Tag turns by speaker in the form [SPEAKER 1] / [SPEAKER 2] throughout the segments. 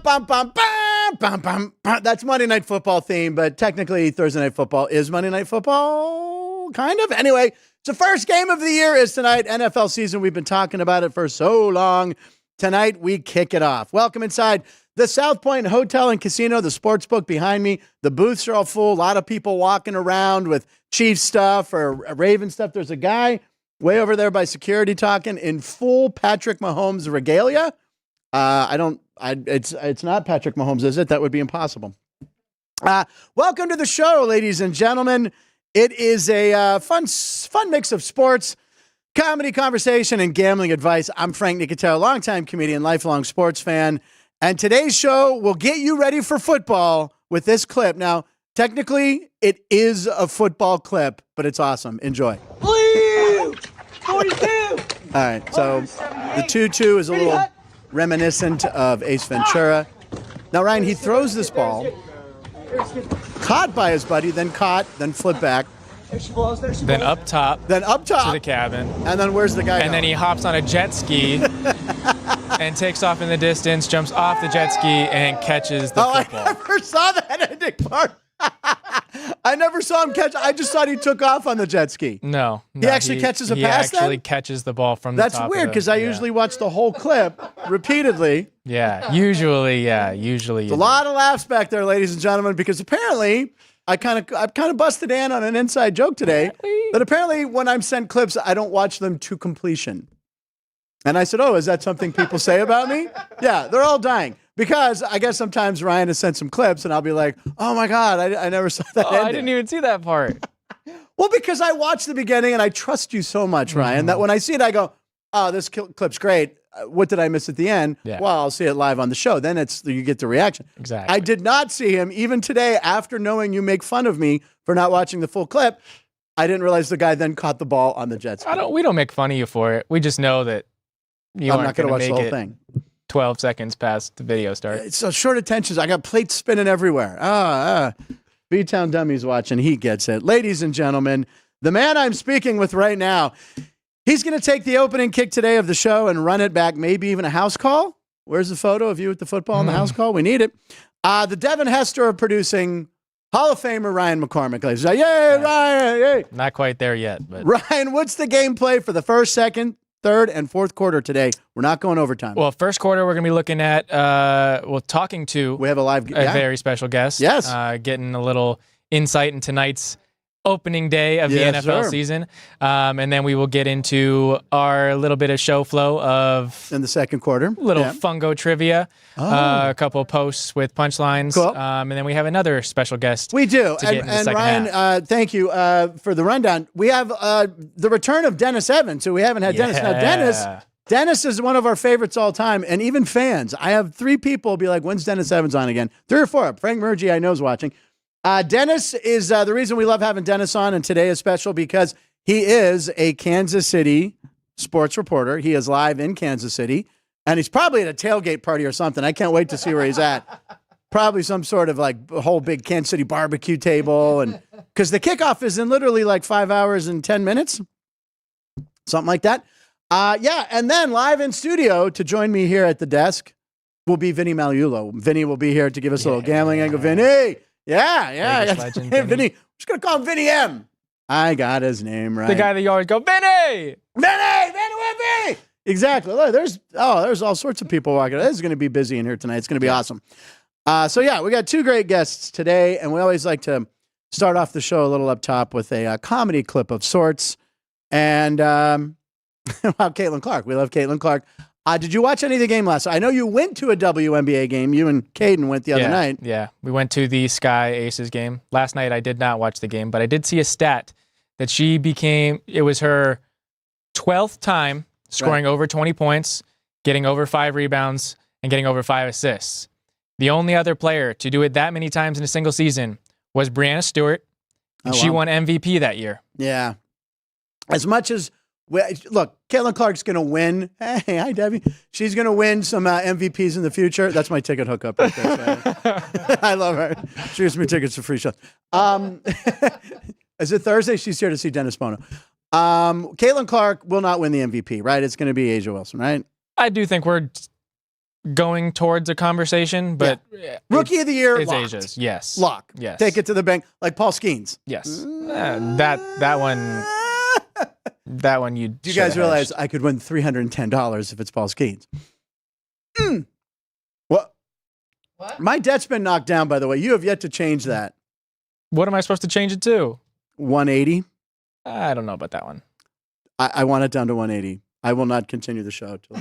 [SPEAKER 1] bum, bum, bum, bum, bum, bum. That's Monday Night Football theme, but technically Thursday Night Football is Monday Night Football, kind of. Anyway, it's the first game of the year is tonight, NFL season. We've been talking about it for so long. Tonight, we kick it off. Welcome inside the South Point Hotel and Casino, the sports book behind me. The booths are all full. A lot of people walking around with Chiefs stuff or Raven stuff. There's a guy way over there by security talking in full Patrick Mahomes regalia. It's not Patrick Mahomes, is it? That would be impossible. Welcome to the show, ladies and gentlemen. It is a fun mix of sports, comedy, conversation, and gambling advice. I'm Frank Nicotero, longtime comedian, lifelong sports fan. And today's show will get you ready for football with this clip. Now, technically, it is a football clip, but it's awesome. Enjoy.
[SPEAKER 2] Blue! 42!
[SPEAKER 1] All right, so the 2-2 is a little reminiscent of Ace Ventura. Now, Ryan, he throws this ball, caught by his buddy, then caught, then flipped back.
[SPEAKER 3] Then up top
[SPEAKER 1] to
[SPEAKER 3] the cabin.
[SPEAKER 1] And then where's the guy
[SPEAKER 3] And then he hops on a jet ski and takes off in the distance, jumps off the jet ski, and catches the football.
[SPEAKER 1] I never saw that ending part. I never saw him catch. I just thought he took off on the jet ski.
[SPEAKER 3] No.
[SPEAKER 1] He actually catches a pass
[SPEAKER 3] He actually catches the ball from the top.
[SPEAKER 1] That's weird because I usually watch the whole clip repeatedly.
[SPEAKER 3] Yeah, usually.
[SPEAKER 1] It's a lot of laughs back there, ladies and gentlemen, because apparently I've kind of busted in on an inside joke today that apparently when I'm sent clips, I don't watch them to completion. And I said, oh, is that something people say about me? Yeah, they're all dying. Because I guess sometimes Ryan has sent some clips and I'll be like, oh my God, I never saw that ending.
[SPEAKER 3] I didn't even see that part.
[SPEAKER 1] Well, because I watched the beginning and I trust you so much, Ryan, that when I see it, I go, oh, this clip's great. What did I miss at the end?
[SPEAKER 3] Yeah.
[SPEAKER 1] Well, I'll see it live on the show. Then you get the reaction.
[SPEAKER 3] Exactly.
[SPEAKER 1] I did not see him even today after knowing you make fun of me for not watching the full clip. I didn't realize the guy then caught the ball on the jet ski.
[SPEAKER 3] We don't make fun of you for it. We just know that you aren't going to
[SPEAKER 1] watch
[SPEAKER 3] make
[SPEAKER 1] the whole
[SPEAKER 3] it
[SPEAKER 1] thing.
[SPEAKER 3] 12 seconds past the video start.
[SPEAKER 1] It's so short attentions. I got plates spinning everywhere. B-Town Dummy's watching. He gets it. Ladies and gentlemen, the man I'm speaking with right now, he's going to take the opening kick today of the show and run it back, maybe even a house call. Where's the photo of you with the football in the house call? We need it. The Devin Hester of producing Hall of Famer Ryan McCormick. Yay, Ryan! Yay.
[SPEAKER 3] Not quite there yet. But
[SPEAKER 1] Ryan, what's the gameplay for the first, second, third, and fourth quarter today? We're not going overtime.
[SPEAKER 3] Well, first quarter, we're going to be looking at, talking to
[SPEAKER 1] we have a
[SPEAKER 3] very special guest.
[SPEAKER 1] Yes.
[SPEAKER 3] Getting a little insight in tonight's opening day of the NFL season. And then we will get into our little bit of show flow of
[SPEAKER 1] in the second quarter.
[SPEAKER 3] Little fungo trivia, a couple of posts with punchlines.
[SPEAKER 1] Cool.
[SPEAKER 3] And then we have another special guest.
[SPEAKER 1] We do.
[SPEAKER 3] And
[SPEAKER 1] Ryan, thank you for the rundown. We have the return of Dennis Evans, who we haven't had Dennis. Now, Dennis is one of our favorites all time, and even fans. I have 3 people be like, when's Dennis Evans on again? 3 or 4. Frank Murgy, I know, is watching. Dennis is the reason we love having Dennis on, and today is special because he is a Kansas City sports reporter. He is live in Kansas City, and he's probably at a tailgate party or something. I can't wait to see where he's at. Probably some sort of like a whole big Kansas City barbecue table, and because the kickoff is in literally like 5 hours and 10 minutes, something like that. And then live in studio to join me here at the desk will be Vinny Magliulo. Vinny will be here to give us a little gambling angle. Vinny! Yeah.
[SPEAKER 3] Legend,
[SPEAKER 1] Hey, Vinny. I'm just going to call him Vinny M. I got his name right.
[SPEAKER 3] The guy that you always go, Vinny!
[SPEAKER 1] Vinny! Exactly. Look, there's all sorts of people walking. This is going to be busy in here tonight. It's going to be awesome. We got 2 great guests today, and we always like to start off the show a little up top with a comedy clip of sorts. And Caitlin Clark. We love Caitlin Clark. Did you watch any of the game last night? I know you went to a WNBA game. You and Caden went the other night.
[SPEAKER 3] Yeah, we went to the Sky Aces game. Last night I did not watch the game, but I did see a stat that it was her 12th time scoring over 20 points, getting over 5 rebounds, and getting over 5 assists. The only other player to do it that many times in a single season was Brianna Stewart, and she won MVP that year.
[SPEAKER 1] Yeah. As much as... Look, Caitlin Clark's going to win. Hey, hi, Debbie. She's going to win some MVPs in the future. That's my ticket hookup right there. I love her. She gives me tickets for free shows. Is it Thursday? She's here to see Dennis Bono. Caitlin Clark will not win the MVP, right? It's going to be Asia Wilson, right?
[SPEAKER 3] I do think we're going towards a conversation, but
[SPEAKER 1] Rookie of the year,
[SPEAKER 3] is
[SPEAKER 1] locked.
[SPEAKER 3] Asia's. Yes.
[SPEAKER 1] Lock.
[SPEAKER 3] Yes.
[SPEAKER 1] Take it to the bank, like Paul Skeens.
[SPEAKER 3] Yes. That one. That one you.
[SPEAKER 1] Do you guys realize I could win $310 if it's Paul Skeens? What? My debt's been knocked down, by the way. You have yet to change that.
[SPEAKER 3] What am I supposed to change it to?
[SPEAKER 1] 180.
[SPEAKER 3] I don't know about that one.
[SPEAKER 1] I want it down to 180. I will not continue the show till.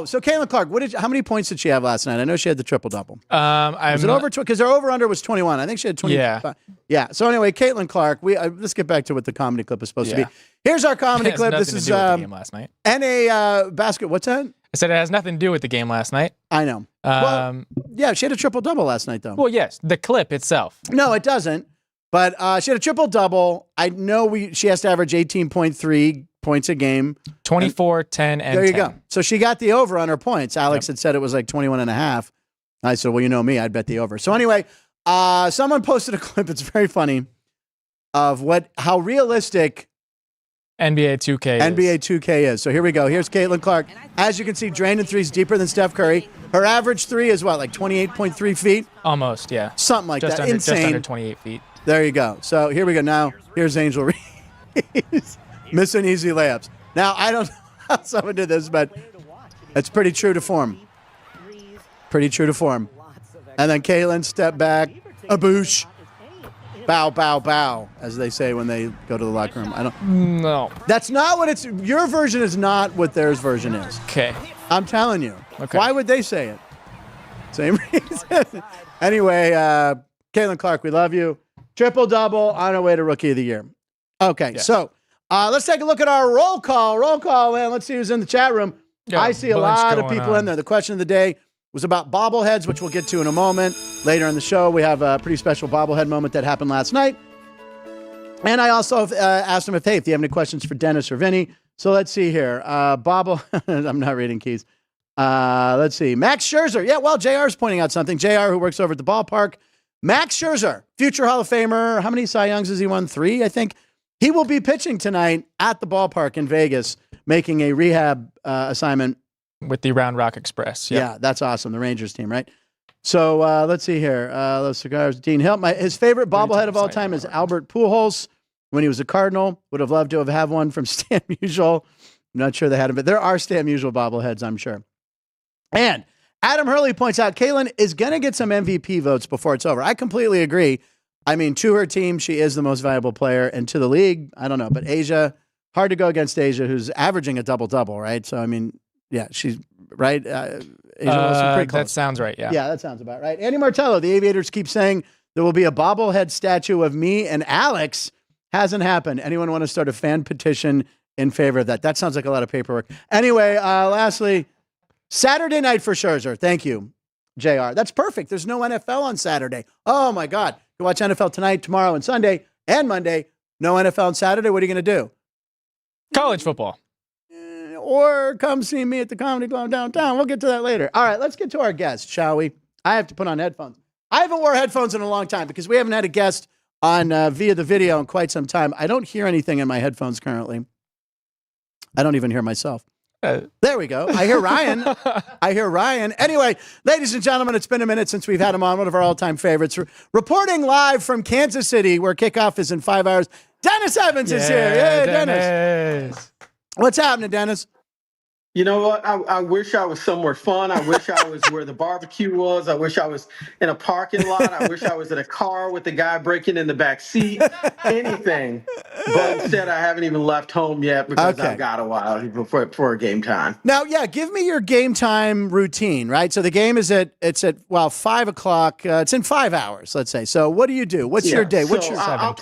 [SPEAKER 1] So Caitlin Clark, how many points did she have last night? I know she had the triple double. Was it over? Because her over under was 21. I think she had 20. Yeah. So anyway, Caitlin Clark. Let's get back to what the comedy clip is supposed to be. Here's our comedy clip. This is
[SPEAKER 3] the game last night.
[SPEAKER 1] NA basket. What's that?
[SPEAKER 3] I said it has nothing to do with the game last night.
[SPEAKER 1] I know. She had a triple double last night, though.
[SPEAKER 3] Well, yes, the clip itself.
[SPEAKER 1] No, it doesn't. But she had a triple double. I know she has to average 18.3 points a game.
[SPEAKER 3] 24, 10, and
[SPEAKER 1] there you
[SPEAKER 3] 10.
[SPEAKER 1] go. So she got the over on her points. Alex had said it was like 21 and a half. I said, well, you know me, I'd bet the over. So anyway, someone posted a clip. It's very funny of how realistic
[SPEAKER 3] NBA 2K
[SPEAKER 1] is. So here we go. Here's Caitlin Clark. As you can see, draining threes deeper than Steph Curry. Her average three is what, like 28.3 feet?
[SPEAKER 3] Almost, yeah.
[SPEAKER 1] Something like that. Insane.
[SPEAKER 3] Just under 28 feet.
[SPEAKER 1] There you go. So here we go. Now, here's Angel Reese missing easy layups. Now, I don't know how someone did this, but it's pretty true to form. Pretty true to form. And then Caitlin step back, a boosh, bow, bow, bow, as they say when they go to the locker room.
[SPEAKER 3] No.
[SPEAKER 1] That's not what it's. Your version is not what theirs version is.
[SPEAKER 3] Okay.
[SPEAKER 1] I'm telling you.
[SPEAKER 3] Okay.
[SPEAKER 1] Why would they say it? Same reason. Anyway, Caitlin Clark, we love you. Triple double on our way to Rookie of the Year. Okay, so let's take a look at our roll call. Roll call, man. Let's see who's in the chat room. I see a lot of people in there. The question of the day was about bobbleheads, which we'll get to in a moment. Later in the show, we have a pretty special bobblehead moment that happened last night. And I also asked them if you have any questions for Dennis or Vinny. So let's see here. I'm not reading keys. Let's see. Max Scherzer. Yeah, well, JR's pointing out something. JR, who works over at the ballpark. Max Scherzer, future Hall of Famer. How many Cy Youngs has he won? 3, I think. He will be pitching tonight at the ballpark in Vegas, making a rehab assignment.
[SPEAKER 3] With the Round Rock Express. Yep.
[SPEAKER 1] Yeah, that's awesome. The Rangers team, right? So let's see here. Those cigars. Dean Hill. His favorite bobblehead of all time is Albert Pujols. When he was a Cardinal, would have loved to have one from Stan Musial. I'm not sure they had him, but there are Stan Musial bobbleheads, I'm sure. And Adam Hurley points out Caitlin is going to get some MVP votes before it's over. I completely agree. I mean, to her team, she is the most valuable player, and to the league, I don't know. But Asia, hard to go against Asia, who's averaging a double-double, right? So, I mean, yeah, she's right. Asia Wilson, pretty close.
[SPEAKER 3] That sounds right, yeah.
[SPEAKER 1] Yeah, that sounds about right. Andy Martello, the Aviators keep saying there will be a bobblehead statue of me and Alex. Hasn't happened. Anyone want to start a fan petition in favor of that? That sounds like a lot of paperwork. Anyway, lastly, Saturday night for Scherzer. Thank you, JR. That's perfect. There's no NFL on Saturday. Oh, my God. You watch NFL tonight, tomorrow, and Sunday, and Monday. No NFL on Saturday. What are you going to do?
[SPEAKER 3] College football.
[SPEAKER 1] Or come see me at the Comedy Club downtown. We'll get to that later. All right, let's get to our guest, shall we? I have to put on headphones. I haven't wore headphones in a long time because we haven't had a guest on via the video in quite some time. I don't hear anything in my headphones currently. I don't even hear myself. There we go. I hear Ryan. Anyway, ladies and gentlemen, it's been a minute since we've had him on, one of our all-time favorites. Reporting live from Kansas City, where kickoff is in 5 hours, Dennis Evans is here. Hey, Dennis. What's happening, Dennis?
[SPEAKER 2] You know what? I wish I was somewhere fun. I wish I was where the barbecue was. I wish I was in a parking lot. I wish I was in a car with the guy breaking in the back seat. Anything. But instead, I haven't even left home yet because I've got a while before game time.
[SPEAKER 1] Now, give me your game time routine, right? So the game is at 5 o'clock. It's in 5 hours, let's say. So what do you do? What's your day? What's your
[SPEAKER 2] I'll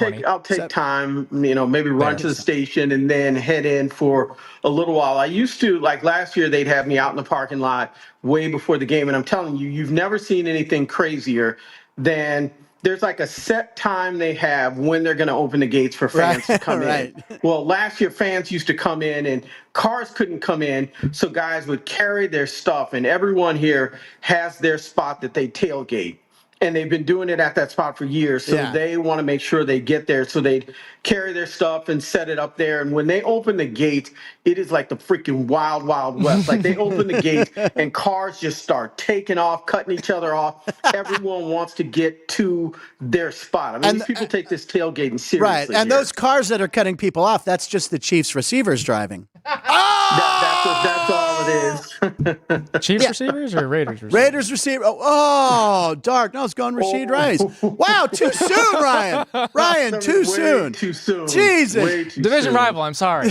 [SPEAKER 2] take time, maybe run to the station and then head in for a little while. I used to, like last year, they'd have me out in the parking lot way before the game. And I'm telling you, you've never seen anything crazier than there's like a set time they have when they're going to open the gates for fans to come in. Well, last year, fans used to come in and cars couldn't come in. So guys would carry their stuff, and everyone here has their spot that they tailgate. and they've been doing it at that spot for years. So they want to make sure they get there. So they carry their stuff and set it up there. And when they open the gate, it is like the freaking wild, wild west. Like they open the gate and cars just start taking off, cutting each other off. Everyone wants to get to their spot. I mean, these people take this tailgating seriously.
[SPEAKER 1] Right. And those cars that are cutting people off, that's just the Chiefs receivers driving.
[SPEAKER 2] That's all it is.
[SPEAKER 3] Chiefs receivers or Raiders receivers?
[SPEAKER 1] Raiders receiver. Oh, dark. No, it's going Rashid Rice. Wow, too soon, Ryan. Ryan, too soon.
[SPEAKER 2] Too soon.
[SPEAKER 1] Jesus.
[SPEAKER 2] Way too
[SPEAKER 3] Division
[SPEAKER 2] soon.
[SPEAKER 3] rival. I'm sorry.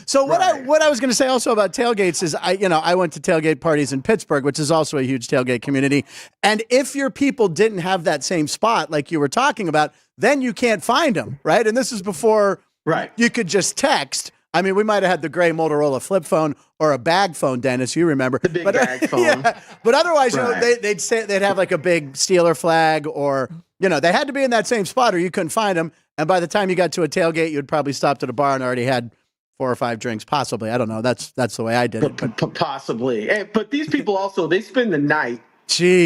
[SPEAKER 1] So what I was going to say also about tailgates is I went to tailgate parties in Pittsburgh, which is also a huge tailgate community. And if your people didn't have that same spot like you were talking about, then you can't find them, right? And this is before you could just text. I mean, we might have had the gray Motorola flip phone or a bag phone, Dennis. You remember
[SPEAKER 2] the big bag phone?
[SPEAKER 1] But otherwise, they'd have like a big Steeler flag, or they had to be in that same spot, or you couldn't find them. And by the time you got to a tailgate, you'd probably stopped at a bar and already had 4 or 5 drinks, possibly. I don't know. That's the way I did it.
[SPEAKER 2] Possibly. But these people also, they spend the night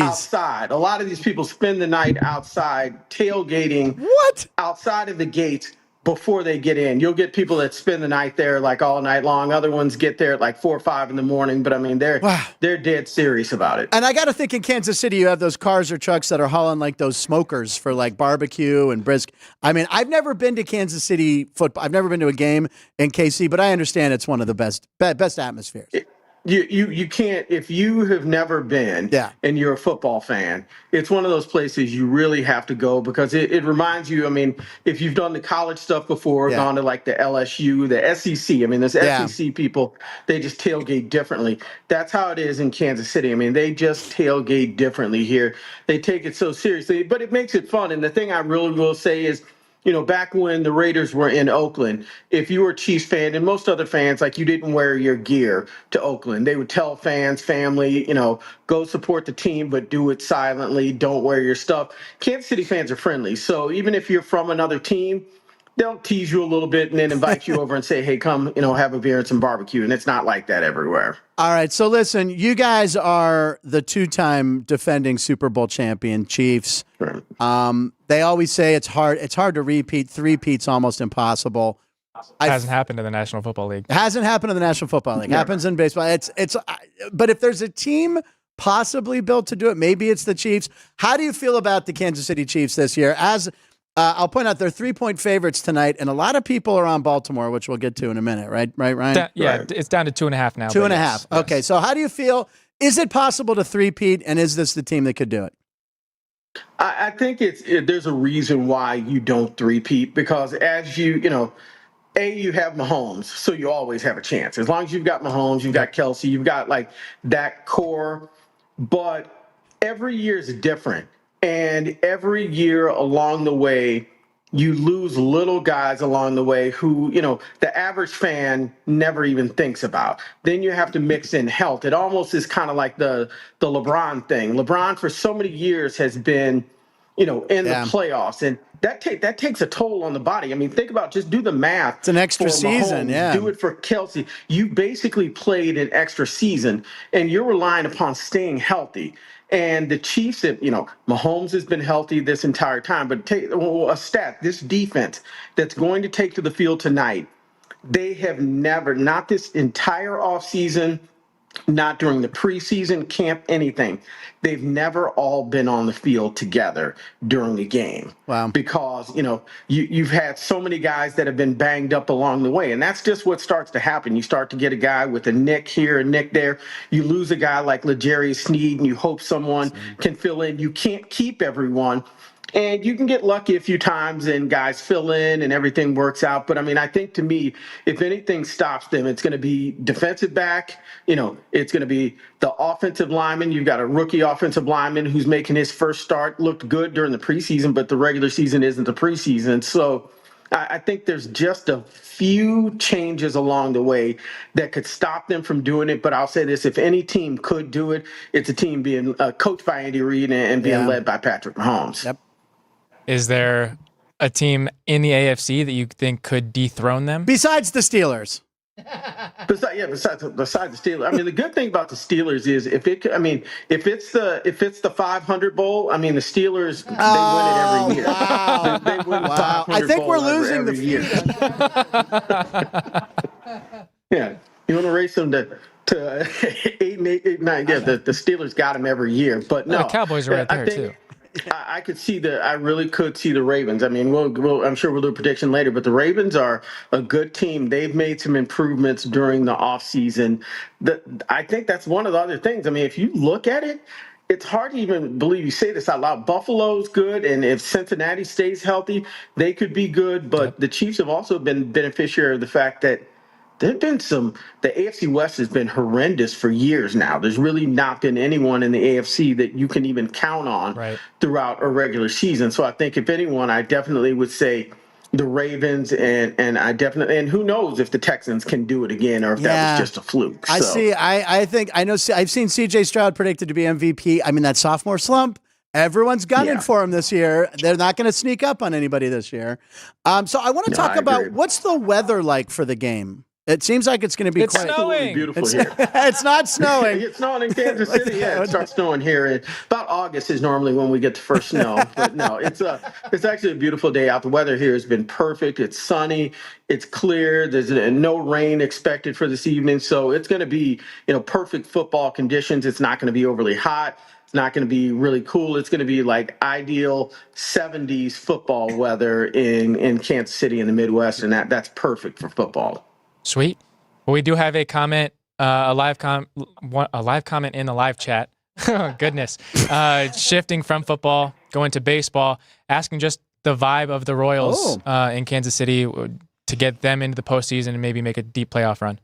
[SPEAKER 2] outside. A lot of these people spend the night outside tailgating. Outside of the gate before they get in. You'll get people that spend the night there like all night long. Other ones get there at like 4 or 5 in the morning. But I mean, they're dead serious about it.
[SPEAKER 1] And I got to think in Kansas City, you have those cars or trucks that are hauling like those smokers for like barbecue and brisket. I mean, I've never been to Kansas City football. I've never been to a game in KC, but I understand it's one of the best atmospheres.
[SPEAKER 2] You can't, if you have never been and you're a football fan, it's one of those places you really have to go, because it reminds you, I mean, if you've done the college stuff before, gone to like the LSU, the SEC, I mean, there's SEC people, they just tailgate differently. That's how it is in Kansas City. I mean, they just tailgate differently here. They take it so seriously, but it makes it fun. And the thing I really will say is, back when the Raiders were in Oakland, if you were a Chiefs fan and most other fans, like you didn't wear your gear to Oakland, they would tell fans, family, go support the team, but do it silently. Don't wear your stuff. Kansas City fans are friendly. So even if you're from another team, they'll tease you a little bit and then invite you over and say, hey, come, have a beer and some barbecue. And it's not like that everywhere.
[SPEAKER 1] All right. So listen, you guys are the 2-time defending Super Bowl champion Chiefs.
[SPEAKER 2] Sure.
[SPEAKER 1] They always say it's hard to repeat. 3-peat's almost impossible.
[SPEAKER 3] Hasn't happened in the National Football League.
[SPEAKER 1] Hasn't happened in the National Football League. Happens in baseball. But if there's a team possibly built to do it, maybe it's the Chiefs. How do you feel about the Kansas City Chiefs this year? I'll point out they're 3-point favorites tonight, and a lot of people are on Baltimore, which we'll get to in a minute, right, Ryan?
[SPEAKER 3] It's down to 2.5 now.
[SPEAKER 1] 2.5. Yes. Okay, so how do you feel? Is it possible to 3-peat, and is this the team that could do it?
[SPEAKER 2] I think there's a reason why you don't 3-peat, because as you have Mahomes, so you always have a chance. As long as you've got Mahomes, you've got Kelsey, you've got like that core, but every year is different. And every year along the way, you lose little guys along the way who, the average fan never even thinks about. Then you have to mix in health. It almost is kind of like the LeBron thing. LeBron for so many years has been, in the playoffs, and that takes a toll on the body. I mean, think about, just do the math.
[SPEAKER 1] It's an extra season,
[SPEAKER 2] Mahomes, do it for Kelsey. You basically played an extra season, and you're relying upon staying healthy. And the Chiefs, Mahomes has been healthy this entire time, but take a stat, this defense that's going to take to the field tonight, they have never, not this entire offseason, not during the preseason camp, anything. They've never all been on the field together during the game.
[SPEAKER 1] Wow.
[SPEAKER 2] Because, you've had so many guys that have been banged up along the way. And that's just what starts to happen. You start to get a guy with a nick here, a nick there. You lose a guy like L'Jarius Sneed, and you hope someone can fill in. You can't keep everyone. And you can get lucky a few times and guys fill in and everything works out. But I mean, I think to me, if anything stops them, it's going to be defensive back. It's going to be the offensive lineman. You've got a rookie offensive lineman who's making his first start, looked good during the preseason, but the regular season isn't the preseason. So I think there's just a few changes along the way that could stop them from doing it. But I'll say this, if any team could do it, it's a team being coached by Andy Reid and being led by Patrick Mahomes.
[SPEAKER 1] Yep.
[SPEAKER 3] Is there a team in the AFC that you think could dethrone them?
[SPEAKER 1] Besides the Steelers.
[SPEAKER 2] Besides the Steelers, I mean, the good thing about the Steelers is if it's the 500 bowl, I mean, the Steelers they win it every year.
[SPEAKER 1] Wow.
[SPEAKER 2] They win the
[SPEAKER 1] Wow.
[SPEAKER 2] 500
[SPEAKER 1] I think
[SPEAKER 2] bowl
[SPEAKER 1] we're losing
[SPEAKER 2] every
[SPEAKER 1] the
[SPEAKER 2] year. Yeah, you want to race them to 8 and 8, 9. Yeah, the Steelers got them every year, but no,
[SPEAKER 3] the Cowboys are right there too.
[SPEAKER 2] I really could see the Ravens. I mean, I'm sure we'll do a prediction later, but the Ravens are a good team. They've made some improvements during the offseason. I think that's one of the other things. I mean, if you look at it, it's hard to even believe you say this out loud. Buffalo's good, and if Cincinnati stays healthy, they could be good. But the Chiefs have also been beneficiary of the fact that there've been the AFC West has been horrendous for years now. There's really not been anyone in the AFC that you can even count on throughout a regular season. So I think if anyone, I definitely would say the Ravens, and who knows if the Texans can do it again or if that was just a fluke.
[SPEAKER 1] I see. I think I know. I've seen CJ Stroud predicted to be MVP. I mean, that sophomore slump. Everyone's gunning for him this year. They're not going to sneak up on anybody this year. So I want to talk about what's the weather like for the game. It seems like it's going to be quite
[SPEAKER 2] snowing. Beautiful here.
[SPEAKER 1] It's not snowing.
[SPEAKER 2] It's snowing in Kansas City. Yeah, it starts snowing here. About August is normally when we get the first snow. But no, it's actually a beautiful day out. The weather here has been perfect. It's sunny. It's clear. There's no rain expected for this evening. So it's going to be, perfect football conditions. It's not going to be overly hot. It's not going to be really cool. It's going to be like ideal 70s football weather in Kansas City in the Midwest. And that's perfect for football.
[SPEAKER 3] Sweet. Well, we do have a comment, a live comment in the live chat. Oh, goodness. Shifting from football, going to baseball, asking just the vibe of the Royals in Kansas City to get them into the postseason and maybe make a deep playoff run.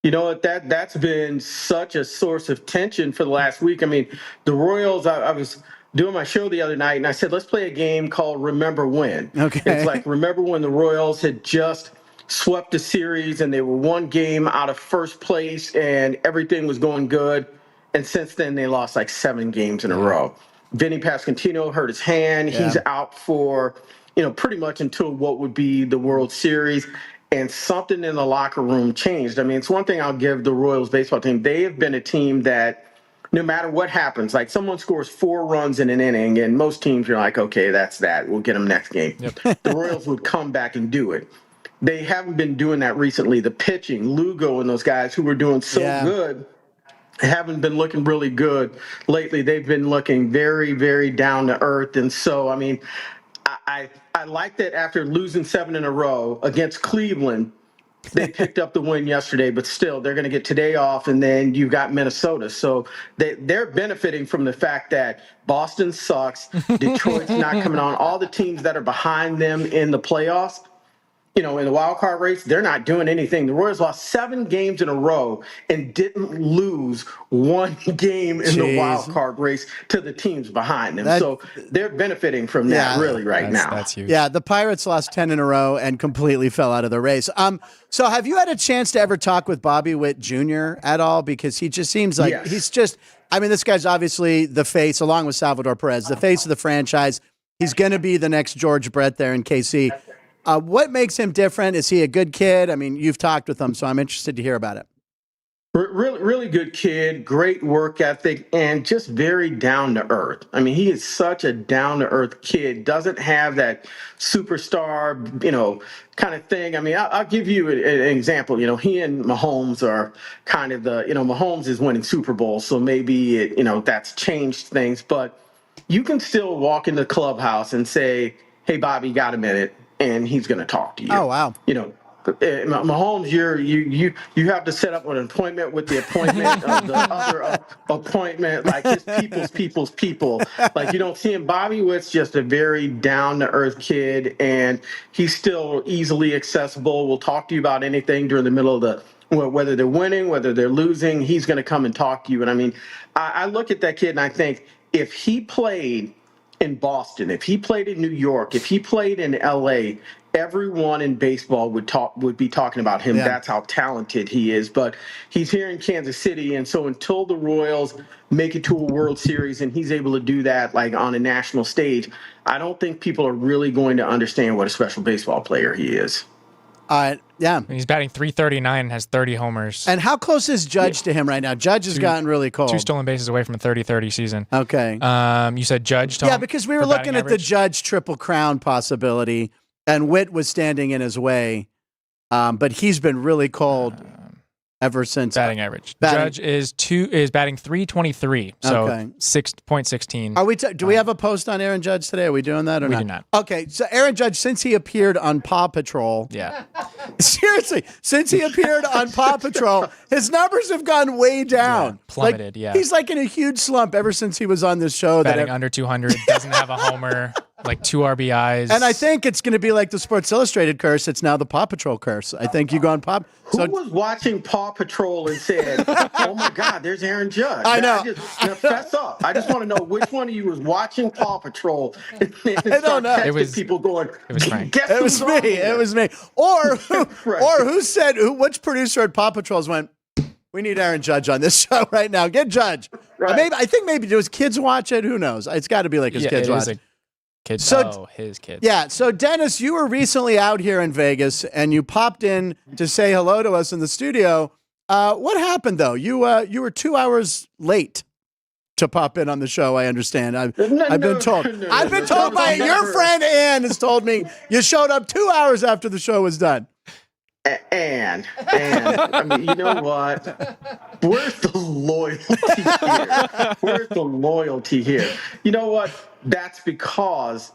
[SPEAKER 2] You know what? That's been such a source of tension for the last week. I mean, the Royals, I was doing my show the other night, and I said, let's play a game called Remember When.
[SPEAKER 1] Okay.
[SPEAKER 2] It's like, remember when the Royals had just swept a series and they were one game out of first place and everything was going good. And since then, they lost like 7 games in a row. Vinny Pasquantino hurt his hand. He's out for, pretty much until what would be the World Series. And something in the locker room changed. I mean, it's one thing I'll give the Royals baseball team. They have been a team that no matter what happens, like someone scores 4 runs in an inning and most teams are like, okay, that's that. We'll get them next game. Yep. The Royals would come back and do it. They haven't been doing that recently. The pitching, Lugo and those guys who were doing so good haven't been looking really good lately. They've been looking very, very down to earth. And so, I mean, I like that after losing 7 in a row against Cleveland, they picked up the win yesterday, but still they're going to get today off. And then you got Minnesota. So they're benefiting from the fact that Boston sucks. Detroit's not coming on. All the teams that are behind them in the playoffs, in the wild card race, they're not doing anything. The Royals lost 7 games in a row and didn't lose 1 game in the wild card race to the teams behind them. So they're benefiting from that right now.
[SPEAKER 3] That's huge.
[SPEAKER 1] Yeah, the Pirates lost 10 in a row and completely fell out of the race. So have you had a chance to ever talk with Bobby Witt Jr. at all? Because he just seems like he's just, I mean, this guy's obviously the face, along with Salvador Perez, the face of the franchise. He's going to be the next George Brett there in KC. What makes him different? Is he a good kid? I mean, you've talked with him, so I'm interested to hear about it.
[SPEAKER 2] Really, really good kid, great work ethic, and just very down to earth. I mean, he is such a down to earth kid. Doesn't have that superstar, kind of thing. I mean, I'll give you an example. He and Mahomes are kind of Mahomes is winning Super Bowls, so maybe that's changed things. But you can still walk in the clubhouse and say, "Hey, Bobby, got a minute?" And he's going to talk to you.
[SPEAKER 1] Oh, wow.
[SPEAKER 2] Mahomes, you have to set up an appointment with the appointment of the other appointment, like his people's people. Like, you don't see him. Bobby Witt's just a very down-to-earth kid, and he's still easily accessible. We'll talk to you about anything during the middle of the whether they're winning, whether they're losing, he's going to come and talk to you. And, I mean, I look at that kid, and I think if he played in Boston, if he played in New York, if he played in LA, everyone in baseball would be talking about him. That's how talented he is. But he's here in Kansas City, and so until the Royals make it to a World Series and he's able to do that like on a national stage, I don't think people are really going to understand what a special baseball player he is.
[SPEAKER 1] Yeah.
[SPEAKER 3] And he's batting .339 and has 30 homers.
[SPEAKER 1] And how close is Judge to him right now? Judge has gotten really cold.
[SPEAKER 3] 2 stolen bases away from a 30-30 season.
[SPEAKER 1] Okay.
[SPEAKER 3] You said Judge, Tom?
[SPEAKER 1] Yeah, because we were looking at the Judge Triple Crown possibility, and Witt was standing in his way. But he's been really cold ever since.
[SPEAKER 3] Batting average. Judge is batting .323, so 6.16.
[SPEAKER 1] Are we? Do we have a post on Aaron Judge today? Are we doing that or not?
[SPEAKER 3] We do not.
[SPEAKER 1] Okay, so Aaron Judge, since he appeared on Paw Patrol, seriously, since he appeared on Paw Patrol, his numbers have gone way down,
[SPEAKER 3] plummeted.
[SPEAKER 1] He's like in a huge slump ever since he was on this show.
[SPEAKER 3] Batting under 200, doesn't have a homer. Like 2 RBIs.
[SPEAKER 1] And I think it's going to be like the Sports Illustrated curse. It's now the Paw Patrol curse. I think you go on Paw.
[SPEAKER 2] Who was watching Paw Patrol and said, "Oh my God, there's Aaron Judge"?
[SPEAKER 1] I know.
[SPEAKER 2] Fess up. I just want to know which one of you was watching Paw Patrol and
[SPEAKER 1] I don't know.
[SPEAKER 2] It was people going.
[SPEAKER 3] It was Frank.
[SPEAKER 1] It was me. It was me. Or who said? Which producer at Paw Patrol's went? We need Aaron Judge on this show right now. Get Judge.
[SPEAKER 2] Right.
[SPEAKER 1] I think maybe do his kids watch it? Who knows? It's got to be like his kids watch it.
[SPEAKER 3] His kids.
[SPEAKER 1] Yeah. So, Dennis, you were recently out here in Vegas, and you popped in to say hello to us in the studio. What happened, though? You were 2 hours late to pop in on the show. I understand. I've been told. I've been told by your friend Ann has told me you showed up 2 hours after the show was done.
[SPEAKER 2] And I mean, you know what? Where's the loyalty here? Where's the loyalty here? You know what? That's because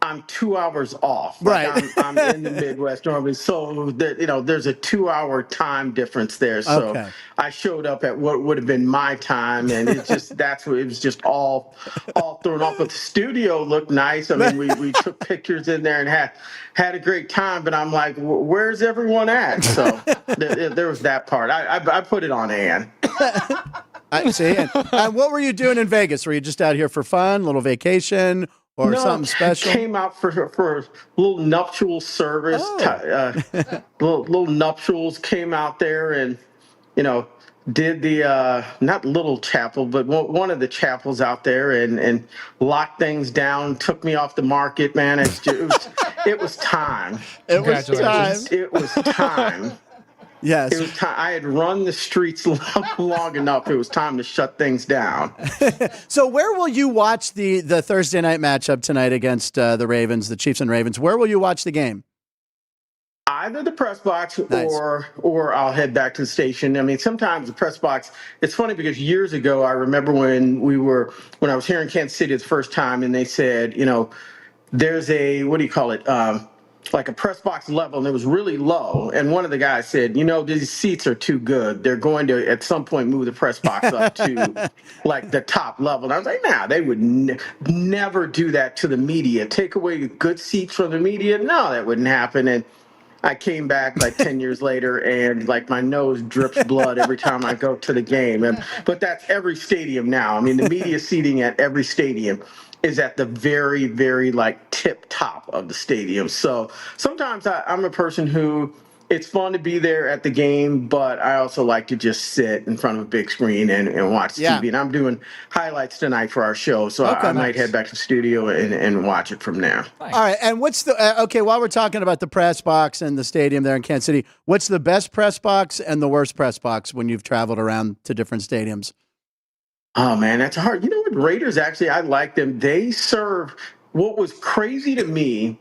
[SPEAKER 2] I'm 2 hours off.
[SPEAKER 1] Right.
[SPEAKER 2] I'm in the Midwest normally, so there's a 2 hour time difference there. So I showed up at what would have been my time, and it was just all thrown off. But the studio looked nice. I mean, we took pictures in there and had a great time. But I'm like, where's everyone at? So there was that part. I put it on Ann.
[SPEAKER 1] I see. And what were you doing in Vegas? Were you just out here for fun, a little vacation, or something special?
[SPEAKER 2] Came out for a little nuptial service. Little nuptials, came out there and, did the, not little chapel, but one of the chapels out there and locked things down, took me off the market, man. It was time.
[SPEAKER 1] It was time.
[SPEAKER 2] It was time.
[SPEAKER 1] Yes.
[SPEAKER 2] It was time. I had run the streets long enough. It was time to shut things down.
[SPEAKER 1] So where will you watch the Thursday night matchup tonight against the Ravens, the Chiefs and Ravens? Where will you watch the game?
[SPEAKER 2] Either the press box or I'll head back to the station. I mean, sometimes the press box, it's funny because years ago, I remember when I was here in Kansas City the first time, and they said, there's a, what do you call it? Like a press box level, and it was really low. And one of the guys said, these seats are too good. They're going to, at some point, move the press box up to like the top level. And I was like, nah, they would never do that to the media. Take away good seats from the media? No, that wouldn't happen. And I came back like 10 years later, and like my nose drips blood every time I go to the game. But that's every stadium now. I mean, the media seating at every stadium is at the very, very like tip top of the stadium. So sometimes I'm a person who, it's fun to be there at the game, but I also like to just sit in front of a big screen and watch TV. And I'm doing highlights tonight for our show, so I might head back to the studio and watch it from there.
[SPEAKER 1] Nice. All right, and what's the while we're talking about the press box and the stadium there in Kansas City, what's the best press box and the worst press box when you've traveled around to different stadiums?
[SPEAKER 2] Oh, man, that's hard. You know what? Raiders, actually, I like them. They serve what was crazy to me,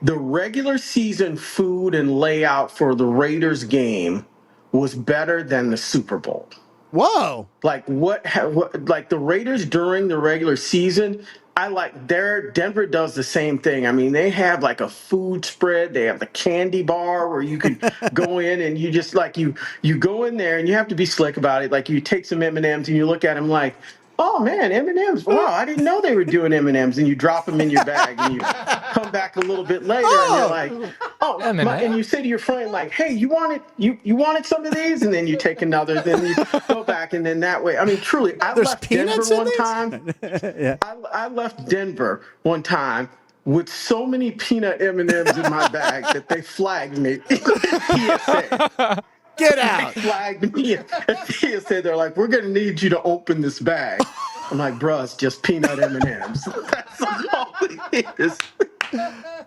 [SPEAKER 2] the regular season food and layout for the Raiders game was better than the Super Bowl.
[SPEAKER 1] Whoa.
[SPEAKER 2] Like like the Raiders during the regular season, Denver does the same thing. I mean, they have like a food spread. They have the candy bar where you can go in and you just like you go in there and you have to be slick about it. Like you take some M&Ms and you look at them like, oh man, M&Ms. Wow, I didn't know they were doing M&Ms. And you drop them in your bag and you come back a little bit later and you're like, oh, and you say to your friend like, hey, you wanted some of these? And then you take another, then you go back, and then that way. I mean, truly, I left Denver one time.
[SPEAKER 1] Yeah.
[SPEAKER 2] I left Denver one time with so many peanut M&Ms in my bag that they flagged me. TSA.
[SPEAKER 1] Get out.
[SPEAKER 2] They flagged me at TSA. They're like, we're going to need you to open this bag. I'm like, bruh, it's just peanut M&Ms. That's all it is.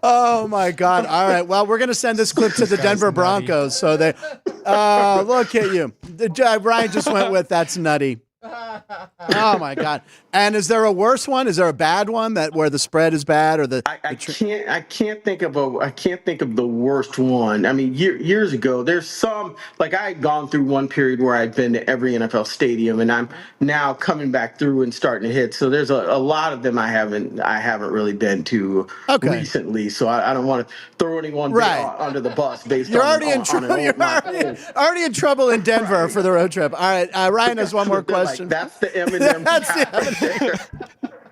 [SPEAKER 1] Oh my God! All right. Well, we're gonna send this clip to the Denver Broncos. So they, look at you. Ryan just went with that's nutty. Oh my God! And is there a worse one? Is there a bad one where the spread is bad or
[SPEAKER 2] I can't think of the worst one. I mean, years ago, there's some, like I had gone through one period where I'd been to every NFL stadium, and I'm now coming back through and starting to hit. So there's a lot of them I haven't really been to recently. So I don't want to throw anyone under the bus based
[SPEAKER 1] you're
[SPEAKER 2] on
[SPEAKER 1] already in trouble. You're already in trouble in Denver for the road trip. All right, Ryan has one more question.
[SPEAKER 2] That's the Eminem.
[SPEAKER 1] That's the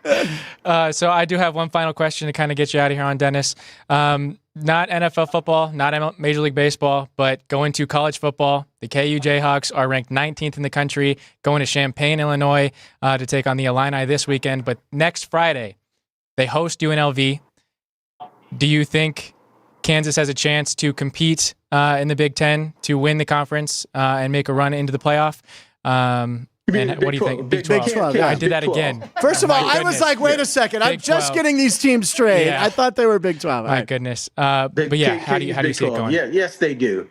[SPEAKER 1] Eminem.
[SPEAKER 3] So I do have one final question to kind of get you out of here on, Dennis. Not NFL football, not Major League Baseball, but going to college football. The KU Jayhawks are ranked 19th in the country, going to Champaign, Illinois, to take on the Illini this weekend. But next Friday, they host UNLV. Do you think Kansas has a chance to compete in the Big Ten to win the conference and make a run into the playoff? And what do you think?
[SPEAKER 1] Big 12.
[SPEAKER 3] I did that again.
[SPEAKER 1] First of all, I was like, wait a second. I'm just getting these teams straight. Yeah. I thought they were Big 12.
[SPEAKER 3] My goodness. But yeah, how do you see it going?
[SPEAKER 2] Yeah, yes, they do.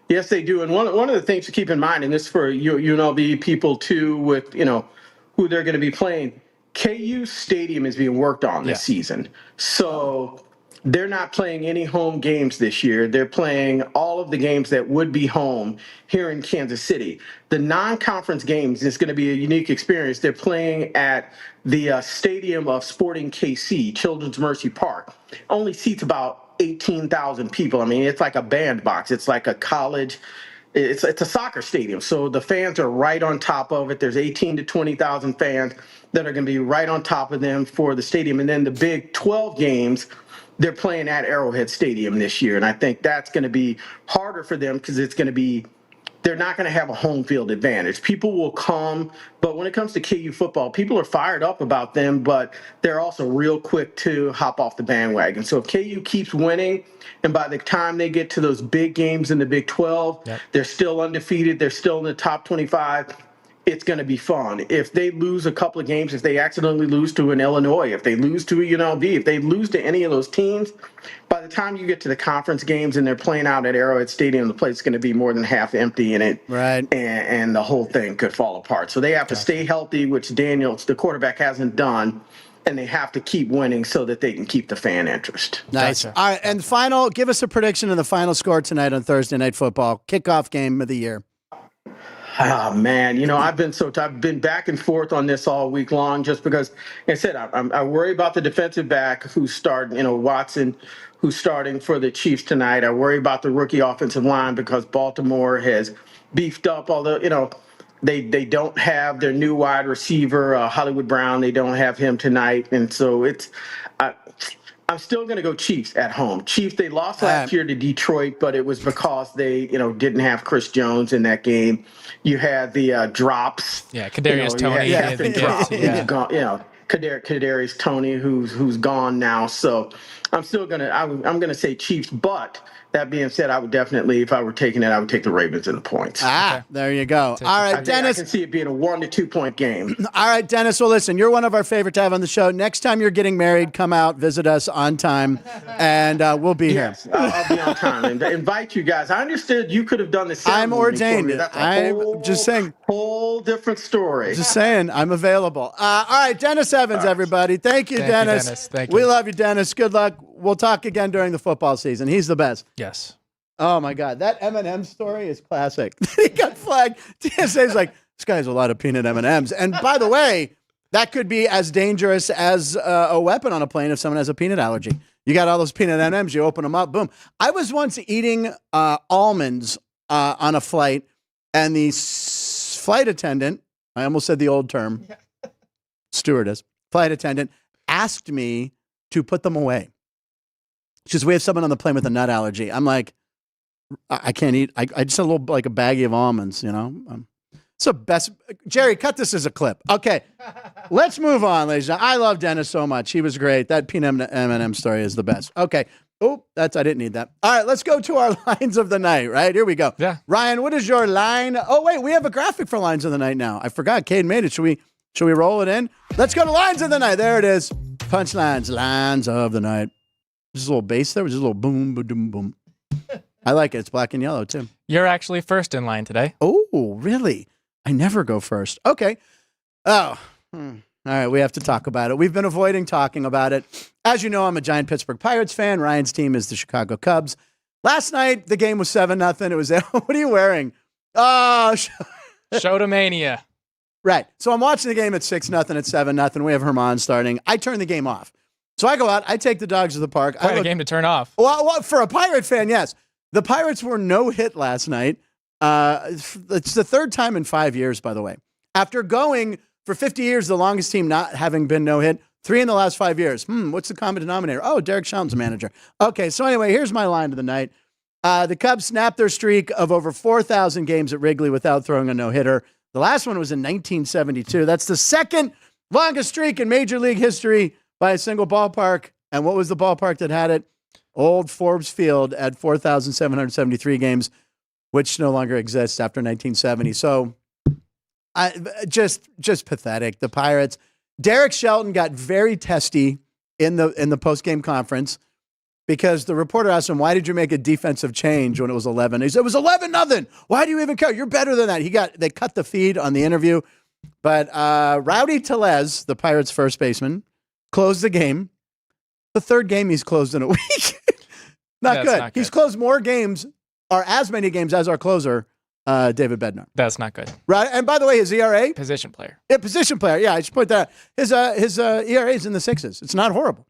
[SPEAKER 2] Yes, they do. And one of the things to keep in mind, and this for UNLV people too, with who they're going to be playing, KU Stadium is being worked on this season. So they're not playing any home games this year. They're playing all of the games that would be home here in Kansas City. The non-conference games is going to be a unique experience. They're playing at the Stadium of Sporting KC, Children's Mercy Park. Only seats about 18,000 people. I mean, it's like a bandbox. It's like a college. It's a soccer stadium. So the fans are right on top of it. There's 18 to 20,000 fans that are going to be right on top of them for the stadium. And then the Big 12 games, they're playing at Arrowhead Stadium this year, and I think that's going to be harder for them because they're not going to have a home field advantage. People will come, but when it comes to KU football, people are fired up about them, but they're also real quick to hop off the bandwagon. So if KU keeps winning, and by the time they get to those big games in the Big 12, they're still undefeated, they're still in the top 25, it's going to be fun. If they lose a couple of games, if they accidentally lose to an Illinois, if they lose to a UNLV, if they lose to any of those teams, by the time you get to the conference games and they're playing out at Arrowhead Stadium, the place is going to be more than half empty in it.
[SPEAKER 1] Right.
[SPEAKER 2] And the whole thing could fall apart. So they have to stay healthy, which Daniels, the quarterback, hasn't done. And they have to keep winning so that they can keep the fan interest.
[SPEAKER 1] Nice. Gotcha. All right. And give us a prediction of the final score tonight on Thursday Night Football. Kickoff game of the year.
[SPEAKER 2] Oh man, I've been back and forth on this all week long, just because, like I said, I worry about the defensive back who's starting, Watson, who's starting for the Chiefs tonight. I worry about the rookie offensive line because Baltimore has beefed up, although, they don't have their new wide receiver, Hollywood Brown. They don't have him tonight. And so I'm still going to go Chiefs at home. Chiefs, they lost last year to Detroit, but it was because they, didn't have Chris Jones in that game. You had the drops.
[SPEAKER 3] Yeah, Kadarius Toney.
[SPEAKER 2] Kadarius Toney, who's gone now. So I'm still I'm gonna say Chiefs, but that being said, I would definitely, if I were taking it, I would take the Ravens in the points.
[SPEAKER 1] There you go. All right, Dennis.
[SPEAKER 2] I can see it being a 1 to 2 point game.
[SPEAKER 1] All right, Dennis. Well, listen, you're one of our favorite to have on the show. Next time you're getting married, come out, visit us on time, and we'll be here.
[SPEAKER 2] I'll be on time. And invite you guys. I understood you could have done the same.
[SPEAKER 1] I'm ordained. I'm just saying.
[SPEAKER 2] Whole different story.
[SPEAKER 1] Just saying, I'm available. All right, Dennis Evans, everybody. Thank you, Dennis.
[SPEAKER 3] Thank you.
[SPEAKER 1] We love you, Dennis. Good luck. We'll talk again during the football season. He's the best.
[SPEAKER 3] Yes.
[SPEAKER 1] Oh my God, that M&M story is classic. He got flagged. TSA's like, this guy has a lot of peanut M&Ms. And by the way, that could be as dangerous as a weapon on a plane if someone has a peanut allergy. You got all those peanut M&Ms, you open them up, boom. I was once eating almonds on a flight, and the flight attendant, I almost said the old term, stewardess, flight attendant, asked me to put them away. She says, we have someone on the plane with a nut allergy. I'm like, I can't eat. I just had a little, like a baggie of almonds, It's the best. Jerry, cut this as a clip. Okay, let's move on, ladies and gentlemen. I love Dennis so much. He was great. That peanut M&M story is the best. Okay. Oh, I didn't need that. All right, let's go to our lines of the night, right? Here we go.
[SPEAKER 3] Yeah.
[SPEAKER 1] Ryan, what is your line? Oh, wait, we have a graphic for lines of the night now. I forgot. Cade made it. Should we roll it in? Let's go to lines of the night. There it is. Punchlines, lines of the night. Just a little bass there. Just a little boom, boom, boom. I like it. It's black and yellow, too.
[SPEAKER 3] You're actually first in line today.
[SPEAKER 1] Oh, really? I never go first. Okay. Oh, all right. We have to talk about it. We've been avoiding talking about it. As you know, I'm a giant Pittsburgh Pirates fan. Ryan's team is the Chicago Cubs. Last night, the game was 7-0. It was, what are you wearing? Oh,
[SPEAKER 3] Showdomania.
[SPEAKER 1] Right. So I'm watching the game at 6-0, at 7-0. We have Herman starting. I turn the game off. So I go out. I take the dogs to the park.
[SPEAKER 3] Quite a game to turn off.
[SPEAKER 1] Well, for a Pirate fan, yes. The Pirates were no hit last night. It's the third time in 5 years, by the way. After going for 50 years, the longest team not having been no hit, 3 in the last 5 years. What's the common denominator? Oh, Derek Shelton's manager. Okay, so anyway, here's my line of the night. The Cubs snapped their streak of over 4,000 games at Wrigley without throwing a no-hitter. The last one was in 1972. That's the second longest streak in Major League history by a single ballpark. And what was the ballpark that had it? Old Forbes Field at 4,773 games, which no longer exists after 1970. So just pathetic. The Pirates. Derek Shelton got very testy in the post-game conference because the reporter asked him, why did you make a defensive change when it was 11? He said, it was 11-0. Why do you even care? You're better than that. They cut the feed on the interview. But Rowdy Tellez, the Pirates first baseman, closed the game. The third game he's closed in a week. Not good. He's closed more games, or as many games as our closer, David Bednar.
[SPEAKER 3] That's not good.
[SPEAKER 1] Right. And by the way, his ERA?
[SPEAKER 3] Position player.
[SPEAKER 1] Yeah, position player. Yeah, I should point that out. His ERA is in the 6s. It's not horrible.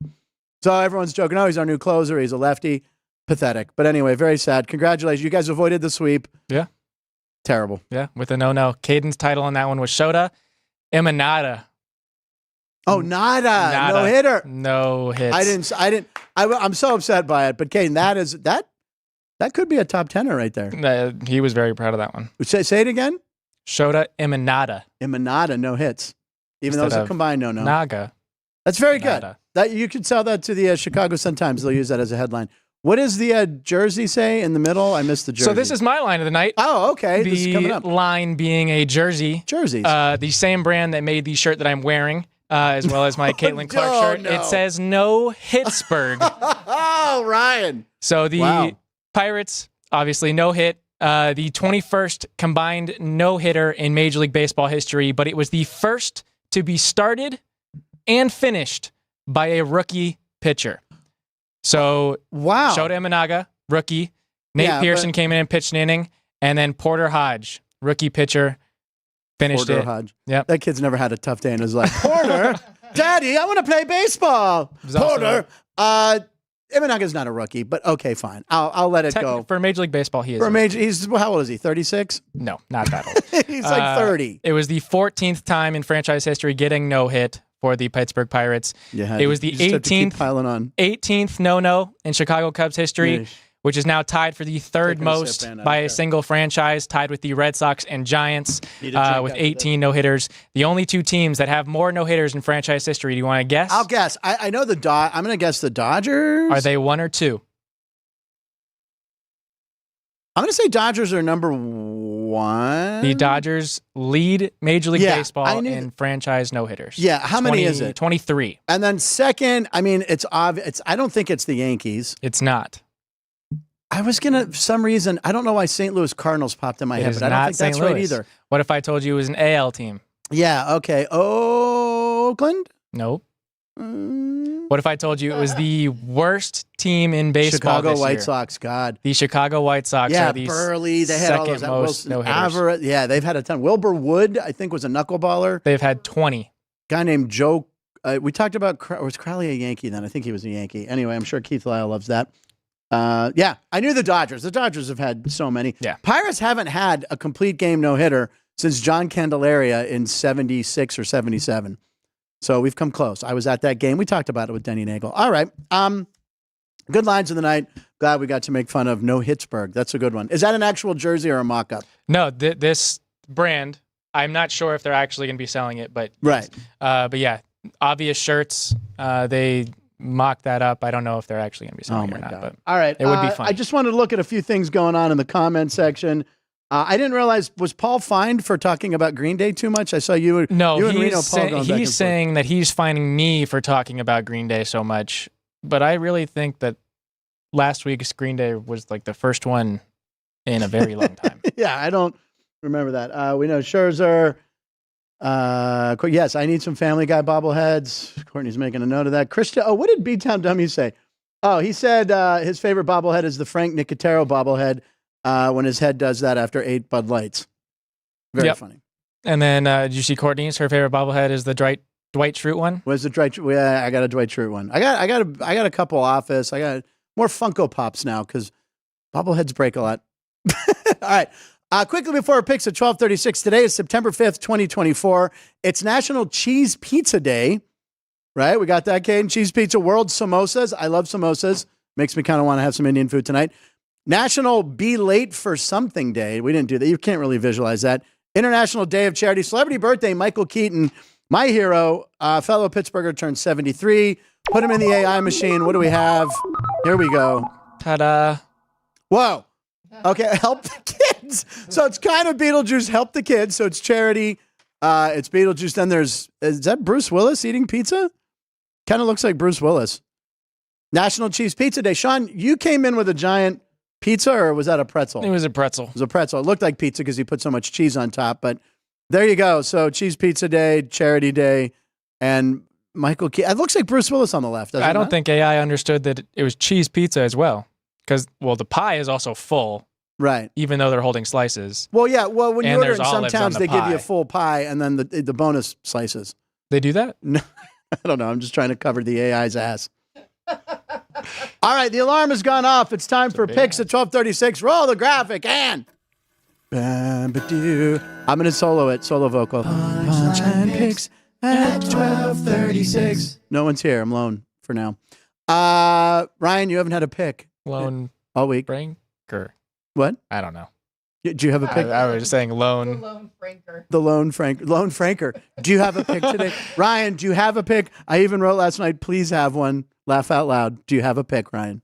[SPEAKER 1] So everyone's joking, oh, he's our new closer. He's a lefty. Pathetic. But anyway, very sad. Congratulations. You guys avoided the sweep.
[SPEAKER 3] Yeah.
[SPEAKER 1] Terrible.
[SPEAKER 3] Yeah, with a no-no. Caden's title on that one was Shota Imanata.
[SPEAKER 1] Oh, nada. No hitter.
[SPEAKER 3] No hits.
[SPEAKER 1] I'm so upset by it. But Caden, that could be a top 10er right there.
[SPEAKER 3] He was very proud of that one.
[SPEAKER 1] Say it again.
[SPEAKER 3] Shota Imanata.
[SPEAKER 1] Imanata, no hits. Even though it's a combined no.
[SPEAKER 3] Naga.
[SPEAKER 1] That's very good. That you could sell that to the Chicago Sun-Times. They'll use that as a headline. What does the jersey say in the middle? I missed the jersey.
[SPEAKER 3] So this is my line of the night.
[SPEAKER 1] Oh, okay. This is coming up.
[SPEAKER 3] The line being a jersey.
[SPEAKER 1] Jerseys.
[SPEAKER 3] The same brand that made the shirt that I'm wearing, as well as my Caitlin Clark shirt.
[SPEAKER 1] No.
[SPEAKER 3] It says no Pittsburgh.
[SPEAKER 1] Oh, Ryan.
[SPEAKER 3] So the Pirates, obviously no hit. The 21st combined no-hitter in Major League Baseball history, but it was the first to be started and finished by a rookie pitcher. So, Shota Imanaga, rookie. Nate Pearson came in and pitched an inning. And then Porter Hodge, rookie pitcher, finished
[SPEAKER 1] Porter
[SPEAKER 3] it.
[SPEAKER 1] Hodge.
[SPEAKER 3] Yep.
[SPEAKER 1] That kid's never had a tough day in his life. Porter, Daddy, I want to play baseball. Porter. Imanaga's not a rookie, but okay, fine. I'll let it go.
[SPEAKER 3] For Major League Baseball, he is.
[SPEAKER 1] How old is he? 36?
[SPEAKER 3] No, not that old.
[SPEAKER 1] He's like 30.
[SPEAKER 3] It was the 14th time in franchise history getting no hit for the Pittsburgh Pirates. It was the 18th no-no in Chicago Cubs history, which is now tied for the third most by a single franchise, tied with the Red Sox and Giants with 18 no-hitters. The only two teams that have more no-hitters in franchise history. Do you want to guess?
[SPEAKER 1] I'll guess. I know I'm going to guess the Dodgers.
[SPEAKER 3] Are they 1 or 2?
[SPEAKER 1] I'm going to say Dodgers are number 1.
[SPEAKER 3] The Dodgers lead Major League Baseball in franchise no-hitters.
[SPEAKER 1] Yeah, how many is it?
[SPEAKER 3] 23.
[SPEAKER 1] And then second, I mean, it's obvious. I don't think it's the Yankees.
[SPEAKER 3] It's not.
[SPEAKER 1] I was going to, for some reason, I don't know why St. Louis Cardinals popped in my head, but I don't think that's right either.
[SPEAKER 3] What if I told you it was an AL team?
[SPEAKER 1] Yeah, okay. Oakland?
[SPEAKER 3] Nope. What if I told you it was the worst team in baseball
[SPEAKER 1] Chicago
[SPEAKER 3] this year?
[SPEAKER 1] White Sox, God.
[SPEAKER 3] The Chicago White Sox are the
[SPEAKER 1] Burley, they had all those,
[SPEAKER 3] most no-hitters.
[SPEAKER 1] Yeah, they've had a ton. Wilbur Wood, I think, was a knuckleballer.
[SPEAKER 3] They've had 20.
[SPEAKER 1] Guy named Joe, we talked about, was Crowley a Yankee then? I think he was a Yankee. Anyway, I'm sure Keith Lyle loves that. Yeah, I knew the Dodgers. The Dodgers have had so many.
[SPEAKER 3] Yeah.
[SPEAKER 1] Pirates haven't had a complete game no-hitter since John Candelaria in 76 or 77. So we've come close. I was at that game. We talked about it with Denny Nagel. All right. Good lines of the night. Glad we got to make fun of No Pittsburgh. That's a good one. Is that an actual jersey or a mock-up?
[SPEAKER 3] No, this brand, I'm not sure if they're actually going to be selling it, but
[SPEAKER 1] right.
[SPEAKER 3] But yeah, obvious shirts. They mock that up. I don't know if they're actually going to be selling it or not.
[SPEAKER 1] God.
[SPEAKER 3] But
[SPEAKER 1] all right.
[SPEAKER 3] It would be fun.
[SPEAKER 1] I just wanted to look at a few things going on in the comment section. I didn't realize, was Paul fined for talking about Green Day too much? I saw you and Reno Paul going back and
[SPEAKER 3] he's saying that he's finding me for talking about Green Day so much. but I really think that last week's Green Day was like the first one in a very long time.
[SPEAKER 1] Yeah, I don't remember that. We know Scherzer. Yes, I need some Family Guy bobbleheads. Courtney's making a note of that. Christian, what did B-Town Dummy say? Oh, he said his favorite bobblehead is the Frank Nicotero bobblehead when his head does that after 8 Bud Lights. Very funny.
[SPEAKER 3] And then did you see Courtney's? Her favorite bobblehead is the Dwight Schrute one.
[SPEAKER 1] Where's the Dwight? Yeah, I got a Dwight Schrute one. I got a couple Office. I got more Funko Pops now because bobbleheads break a lot. All right. Quickly before our picks at 12:36, today is September 5th, 2024. It's National Cheese Pizza Day, right? We got that, Caden. Cheese Pizza, World Samosas. I love samosas. Makes me kind of want to have some Indian food tonight. National Be Late for Something Day. We didn't do that. You can't really visualize that. International Day of Charity. Celebrity birthday, Michael Keaton, my hero, fellow Pittsburgher, turned 73. Put him in the AI machine. What do we have? Here we go.
[SPEAKER 3] Ta-da.
[SPEAKER 1] Whoa. Okay, help the kids. So it's kind of Beetlejuice, help the kids. So it's charity. It's Beetlejuice. Then is that Bruce Willis eating pizza? Kind of looks like Bruce Willis. National Cheese Pizza Day. Sean, you came in with a giant pizza, or was that a pretzel?
[SPEAKER 3] It was a pretzel.
[SPEAKER 1] It was a pretzel. It looked like pizza because he put so much cheese on top. But there you go. So Cheese Pizza Day, Charity Day, and Michael Keaton. It looks like Bruce Willis on the left.
[SPEAKER 3] I don't think AI understood that it was cheese pizza as well. Because, the pie is also full.
[SPEAKER 1] Right.
[SPEAKER 3] Even though they're holding slices.
[SPEAKER 1] Well, yeah. Well, when you order in some towns, they give you a
[SPEAKER 3] pie.
[SPEAKER 1] full pie and then the bonus slices.
[SPEAKER 3] They do that?
[SPEAKER 1] No, I don't know. I'm just trying to cover the AI's ass. All right. The alarm has gone off. It's time for picks at 12:36. Roll the graphic and... I'm going to solo vocal. Punchline picks at 12:36. No one's here. I'm lone for now. Ryan, you haven't had a pick.
[SPEAKER 3] Lone
[SPEAKER 1] all week.
[SPEAKER 3] Franker.
[SPEAKER 1] What?
[SPEAKER 3] I don't know.
[SPEAKER 1] Do you have a pick?
[SPEAKER 3] I was just saying lone.
[SPEAKER 4] The lone franker.
[SPEAKER 1] The lone franker. Do you have a pick today? Ryan, do you have a pick? I even wrote last night, please have one. Laugh out loud. Do you have a pick, Ryan?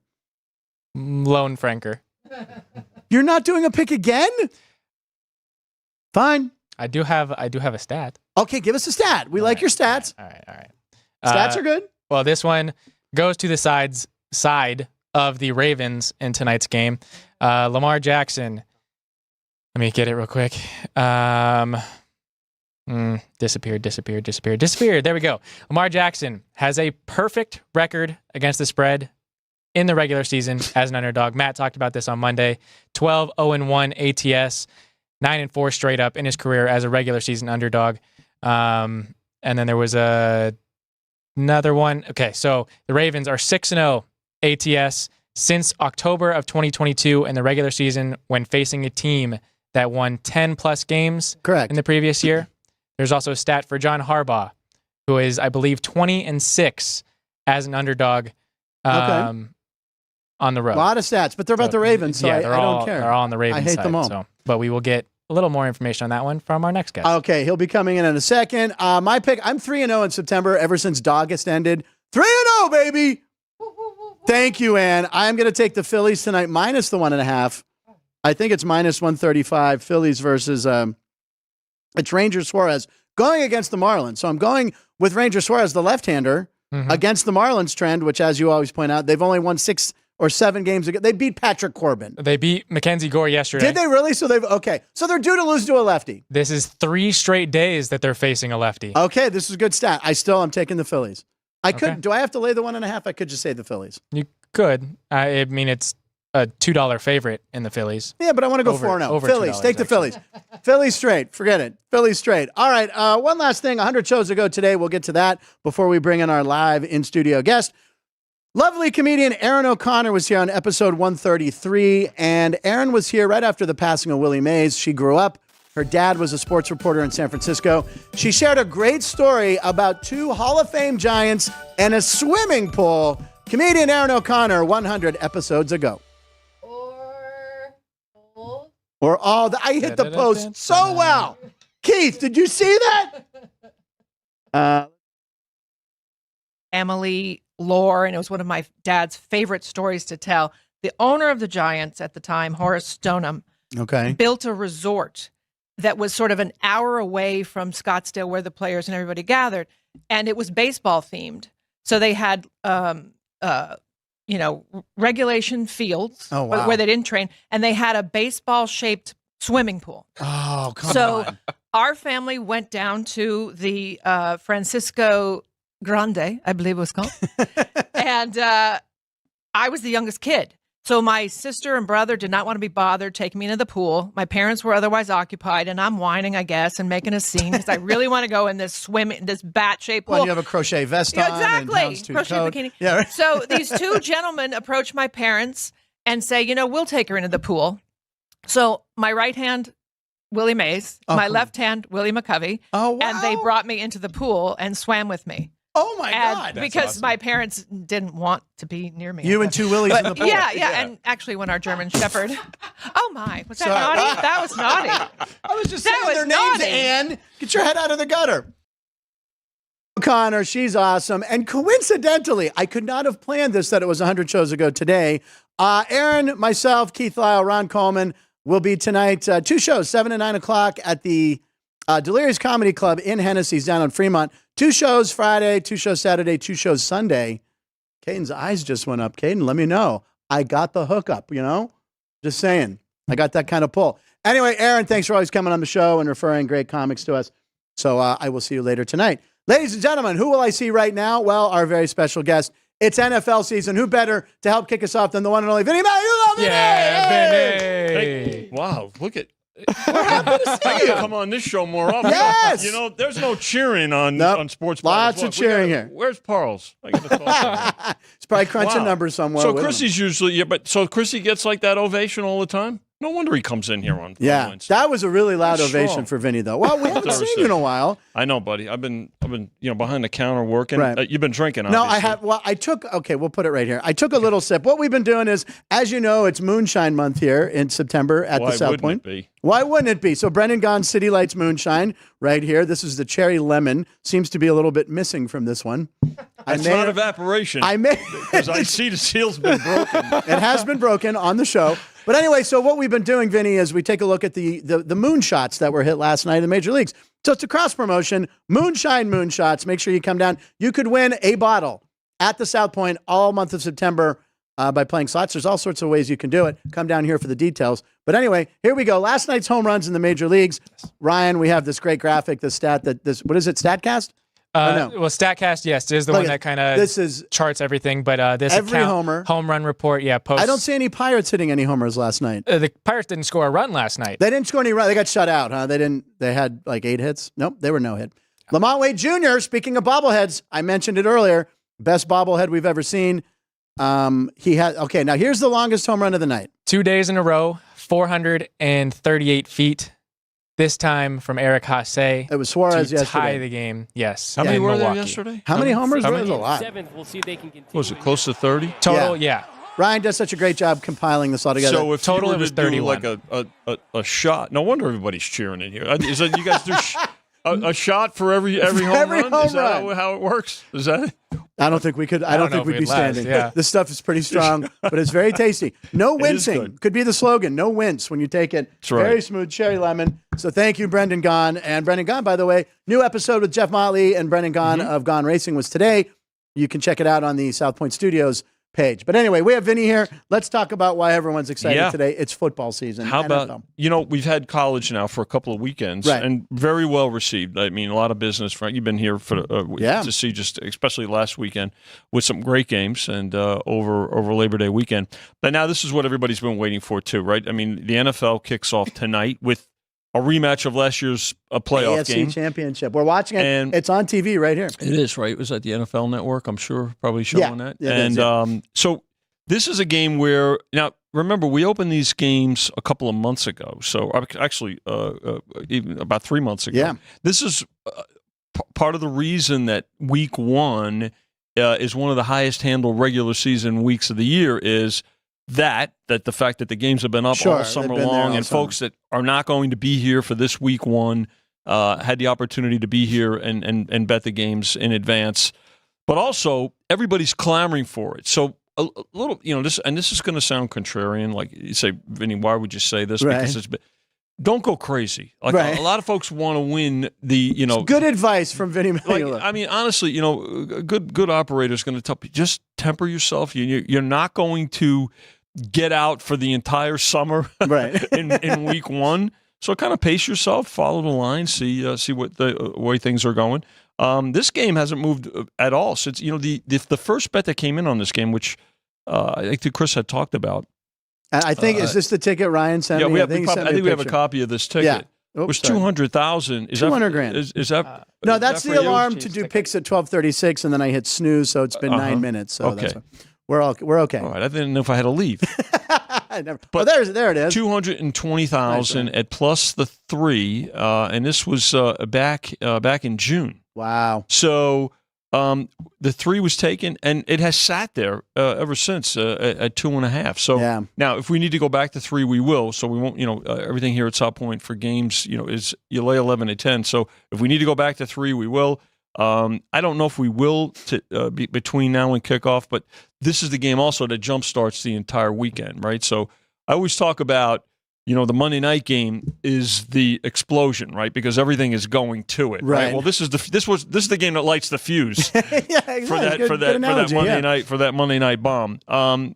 [SPEAKER 3] Lone franker.
[SPEAKER 1] You're not doing a pick again? Fine.
[SPEAKER 3] I do have a stat.
[SPEAKER 1] Okay, give us a stat. We like your stats.
[SPEAKER 3] All right.
[SPEAKER 1] Stats are good.
[SPEAKER 3] Well, this one goes to the side of the Ravens in tonight's game. Lamar Jackson. Let me get it real quick. Disappeared. There we go. Lamar Jackson has a perfect record against the spread in the regular season as an underdog. Matt talked about this on Monday. 12-0-1 ATS, 9-4 straight up in his career as a regular season underdog. And then there was another one. Okay, so the Ravens are 6-0 ATS since October of 2022 in the regular season when facing a team that won 10-plus games
[SPEAKER 1] Correct.
[SPEAKER 3] in the previous year. There's also a stat for John Harbaugh, who is, I believe, 20-6 as an underdog on the road.
[SPEAKER 1] A lot of stats, but they're about the Ravens, so I don't care.
[SPEAKER 3] They're all on the Ravens
[SPEAKER 1] I hate
[SPEAKER 3] side,
[SPEAKER 1] them all.
[SPEAKER 3] But we will get a little more information on that one from our next guest.
[SPEAKER 1] Okay, he'll be coming in a second. My pick, I'm 3-0 in September ever since August ended. 3-0, baby! Thank you, Ann. I'm going to take the Phillies tonight minus the 1.5. I think it's minus 135. Phillies versus it's Ranger Suarez going against the Marlins. So I'm going with Ranger Suarez, the left-hander, against the Marlins trend, which, as you always point out, they've only won 6 or 7 games ago. They beat Patrick Corbin.
[SPEAKER 3] They beat Mackenzie Gore yesterday.
[SPEAKER 1] Did they really? So they're due to lose to a lefty.
[SPEAKER 3] This is 3 straight days that they're facing a lefty.
[SPEAKER 1] Okay, this is a good stat. I'm taking the Phillies. Do I have to lay the 1.5? I could just say the Phillies.
[SPEAKER 3] You could. I mean, it's a $2 favorite in the Phillies.
[SPEAKER 1] Yeah, but I want to go 4-0. Phillies.
[SPEAKER 3] $2,
[SPEAKER 1] Take the Phillies. Phillies straight. Forget it. Phillies straight. All right. One last thing. 100 shows ago today. We'll get to that before we bring in our live in-studio guest. Lovely comedian Erin O'Connor was here on episode 133, and Erin was here right after the passing of Willie Mays. She grew up. Her dad was a sports reporter in San Francisco. She shared a great story about 2 Hall of Fame giants and a swimming pool. Comedian Erin O'Connor, 100 episodes ago. Or all. I hit the post so well. Keith, did you see that?
[SPEAKER 4] Emily Lore, and it was one of my dad's favorite stories to tell. The owner of the Giants at the time, Horace Stoneham, built a resort that was sort of an hour away from Scottsdale where the players and everybody gathered, and it was baseball themed. So they had regulation fields
[SPEAKER 1] Oh, wow.
[SPEAKER 4] where they didn't train, and they had a baseball-shaped swimming pool.
[SPEAKER 1] Oh, come
[SPEAKER 4] So
[SPEAKER 1] on.
[SPEAKER 4] our family went down to the Francisco Grande, I believe it was called, and I was the youngest kid. So my sister and brother did not want to be bothered taking me into the pool. My parents were otherwise occupied, and I'm whining, I guess, and making a scene because I really want to go in this bat-shaped pool.
[SPEAKER 1] Well, you have a crochet vest on.
[SPEAKER 4] Exactly.
[SPEAKER 1] And
[SPEAKER 4] Crochet
[SPEAKER 1] coat.
[SPEAKER 4] bikini.
[SPEAKER 1] Yeah, right.
[SPEAKER 4] So these two gentlemen approach my parents and say, we'll take her into the pool. So my right hand, Willie Mays, my left hand, Willie McCovey.
[SPEAKER 1] Oh, wow.
[SPEAKER 4] And they brought me into the pool and swam with me.
[SPEAKER 1] Oh, my God.
[SPEAKER 4] Because
[SPEAKER 3] awesome.
[SPEAKER 4] my parents didn't want to be near me.
[SPEAKER 1] You and two Willies in the pool.
[SPEAKER 4] Yeah. And actually, when our German Shepherd, oh my, was that naughty? That was naughty.
[SPEAKER 1] I was just
[SPEAKER 4] That
[SPEAKER 1] saying
[SPEAKER 4] was
[SPEAKER 1] their names,
[SPEAKER 4] naughty.
[SPEAKER 1] Ann. Get your head out of the gutter. Connor, she's awesome. And coincidentally, I could not have planned this that it was 100 shows ago today. Aaron, myself, Keith Lyle, Ron Coleman will be tonight. 2 shows, 7 and 9 o'clock at the Delirious Comedy Club in Hennessy's down on Fremont. 2 shows Friday, 2 shows Saturday, 2 shows Sunday. Caden's eyes just went up. Caden, let me know. I got the hookup, Just saying. I got that kind of pull. Anyway, Aaron, thanks for always coming on the show and referring great comics to us. So I will see you later tonight. Ladies and gentlemen, who will I see right now? Well, our very special guest. It's NFL season. Who better to help kick us off than the one and only Vinny Magliulo? Vinny!
[SPEAKER 3] Yeah, Vinny!
[SPEAKER 5] Hey, wow, look at... I gotta come on this show more often.
[SPEAKER 1] Yes!
[SPEAKER 5] There's no cheering on sports.
[SPEAKER 1] Lots of cheering here.
[SPEAKER 5] Where's Parles? I gotta talk to him.
[SPEAKER 1] It's probably crunching
[SPEAKER 5] Wow.
[SPEAKER 1] numbers somewhere.
[SPEAKER 5] So
[SPEAKER 1] with
[SPEAKER 5] Chrissy's usually, so Chrissy gets like that ovation all the time? No wonder he comes in here on
[SPEAKER 1] Yeah,
[SPEAKER 5] Wednesday.
[SPEAKER 1] that was a really loud
[SPEAKER 5] That's
[SPEAKER 1] ovation
[SPEAKER 5] strong.
[SPEAKER 1] for Vinny, though. Well, we haven't seen you in a while.
[SPEAKER 5] I know, buddy. I've been behind the counter working.
[SPEAKER 1] Right.
[SPEAKER 5] You've been drinking,
[SPEAKER 1] No,
[SPEAKER 5] obviously.
[SPEAKER 1] I have. Well, I took. Okay, we'll put it right here. I took a little sip. What we've been doing is, as you know, it's Moonshine Month here in September at
[SPEAKER 5] Why
[SPEAKER 1] the South
[SPEAKER 5] wouldn't
[SPEAKER 1] Point.
[SPEAKER 5] it be?
[SPEAKER 1] Why wouldn't it be? So Brendan Gaughan's City Lights Moonshine right here. This is the cherry lemon. Seems to be a little bit missing from this one.
[SPEAKER 5] It's not evaporation. Because I see the seal's been broken.
[SPEAKER 1] It has been broken on the show. But anyway, so what we've been doing, Vinny, is we take a look at the moonshots that were hit last night in the major leagues. So it's a cross promotion, Moonshine Moonshots. Make sure you come down. You could win a bottle at the South Point all month of September by playing slots. There's all sorts of ways you can do it. Come down here for the details. But anyway, here we go. Last night's home runs in the major leagues. Ryan, we have this great graphic, this stat what is it, StatCast?
[SPEAKER 3] Well, StatCast, yes, is the one that kind of charts everything. But this
[SPEAKER 1] every
[SPEAKER 3] account,
[SPEAKER 1] homer,
[SPEAKER 3] home run report, posts.
[SPEAKER 1] I don't see any Pirates hitting any homers last night.
[SPEAKER 3] The Pirates didn't score a run last night.
[SPEAKER 1] They didn't score any run. They got shut out, huh? They didn't. They had like 8 hits. Nope, they were no hit. Lamont Wade Jr., speaking of bobbleheads, I mentioned it earlier, best bobblehead we've ever seen. He had, okay, now here's the longest home run of the night.
[SPEAKER 3] 2 days in a row, 438 feet. This time from Eric Haase.
[SPEAKER 1] It was Suarez
[SPEAKER 3] to
[SPEAKER 1] yesterday.
[SPEAKER 3] tie the game. Yes.
[SPEAKER 5] How many were there
[SPEAKER 3] Milwaukee.
[SPEAKER 5] yesterday?
[SPEAKER 1] How many homers?
[SPEAKER 5] How
[SPEAKER 1] There
[SPEAKER 5] many?
[SPEAKER 1] was a lot.
[SPEAKER 6] We'll see if they can continue.
[SPEAKER 5] Was it close to 30?
[SPEAKER 3] Total, yeah.
[SPEAKER 1] Ryan does such a great job compiling this all together.
[SPEAKER 5] So if
[SPEAKER 3] Total,
[SPEAKER 5] you were
[SPEAKER 3] it was
[SPEAKER 5] to do
[SPEAKER 3] 31.
[SPEAKER 5] like a shot, no wonder everybody's cheering in here. Is that you guys do a shot for every home
[SPEAKER 1] every
[SPEAKER 5] run?
[SPEAKER 1] home
[SPEAKER 5] Is that
[SPEAKER 1] run.
[SPEAKER 5] how it works? Is that it?
[SPEAKER 1] I don't think we could. I don't
[SPEAKER 3] know
[SPEAKER 1] think
[SPEAKER 3] if
[SPEAKER 1] we'd be
[SPEAKER 3] we'd last,
[SPEAKER 1] standing.
[SPEAKER 3] yeah.
[SPEAKER 1] This stuff is pretty strong, but it's very tasty. No
[SPEAKER 5] is
[SPEAKER 1] wincing.
[SPEAKER 5] good.
[SPEAKER 1] Could be the slogan. No wince when you take it.
[SPEAKER 5] That's right.
[SPEAKER 1] Very smooth cherry lemon. So thank you, Brendan Gaughan. And Brendan Gaughan, by the way, new episode with Jeff Motley and Brendan Gaughan of Gaughan Racing was today. You can check it out on the South Point Studios page. But anyway, we have Vinny here. Let's talk about why everyone's excited today. It's football season.
[SPEAKER 5] How
[SPEAKER 1] NFL.
[SPEAKER 5] about, we've had college now for a couple of weekends and very well received. I mean, a lot of business. Frank, you've been here for to see just especially last weekend with some great games and over Labor Day weekend. But now this is what everybody's been waiting for too, right? I mean, the NFL kicks off tonight with a rematch of last year's playoff
[SPEAKER 1] AFC
[SPEAKER 5] game.
[SPEAKER 1] Championship. We're watching it.
[SPEAKER 5] And
[SPEAKER 1] it's on TV right here.
[SPEAKER 5] It is, right? It was at the NFL Network, I'm sure, probably showing that.
[SPEAKER 1] Yeah,
[SPEAKER 5] and so this is a game where, now, remember, we opened these games a couple of months ago. So actually, even about 3 months ago.
[SPEAKER 1] Yeah.
[SPEAKER 5] This is part of the reason that week one is one of the highest handled regular season weeks of the year is that the fact that the games have been up all summer long and folks that are not going to be here for this week one had the opportunity to be here and bet the games in advance. But also, everybody's clamoring for it. So a little, this is going to sound contrarian. Like you say, Vinny, why would you say this?
[SPEAKER 1] Right.
[SPEAKER 5] Because don't go crazy. Like a lot of folks want to win the,
[SPEAKER 1] It's good advice from Vinny Magliulo.
[SPEAKER 5] I mean, honestly, good operators going to tell you, just temper yourself. You're not going to get out for the entire summer in week one. So kind of pace yourself, follow the line, see what the way things are going. This game hasn't moved at all since the first bet that came in on this game, which I think that Chris had talked about.
[SPEAKER 1] I think is this the ticket Ryan sent me?
[SPEAKER 5] I think we have a copy of this ticket.
[SPEAKER 1] Yeah.
[SPEAKER 5] It was 200,000. Is
[SPEAKER 1] 200 grand.
[SPEAKER 5] Is that
[SPEAKER 1] no? That's the alarm to do
[SPEAKER 3] ticket.
[SPEAKER 1] picks at 12:36, and then I hit snooze, so it's been 9 minutes. So
[SPEAKER 5] okay.
[SPEAKER 1] We're okay.
[SPEAKER 5] All right. I didn't know if I had to leave.
[SPEAKER 1] But there it is.
[SPEAKER 5] 220,000 at plus the 3, and this was back in June.
[SPEAKER 1] Wow.
[SPEAKER 5] So the 3 was taken, and it has sat there ever since at 2.5. So now, if we need to go back to 3, we will. So we won't. Everything here at South Point for games, is you lay 11 to 10. So if we need to go back to 3, we will. I don't know if we will between now and kickoff, but this is the game also that jumpstarts the entire weekend, right? So I always talk about, the Monday night game is the explosion, right? Because everything is going to it, right? Well, this is the game that lights the fuse
[SPEAKER 1] exactly.
[SPEAKER 5] for that Monday night bomb.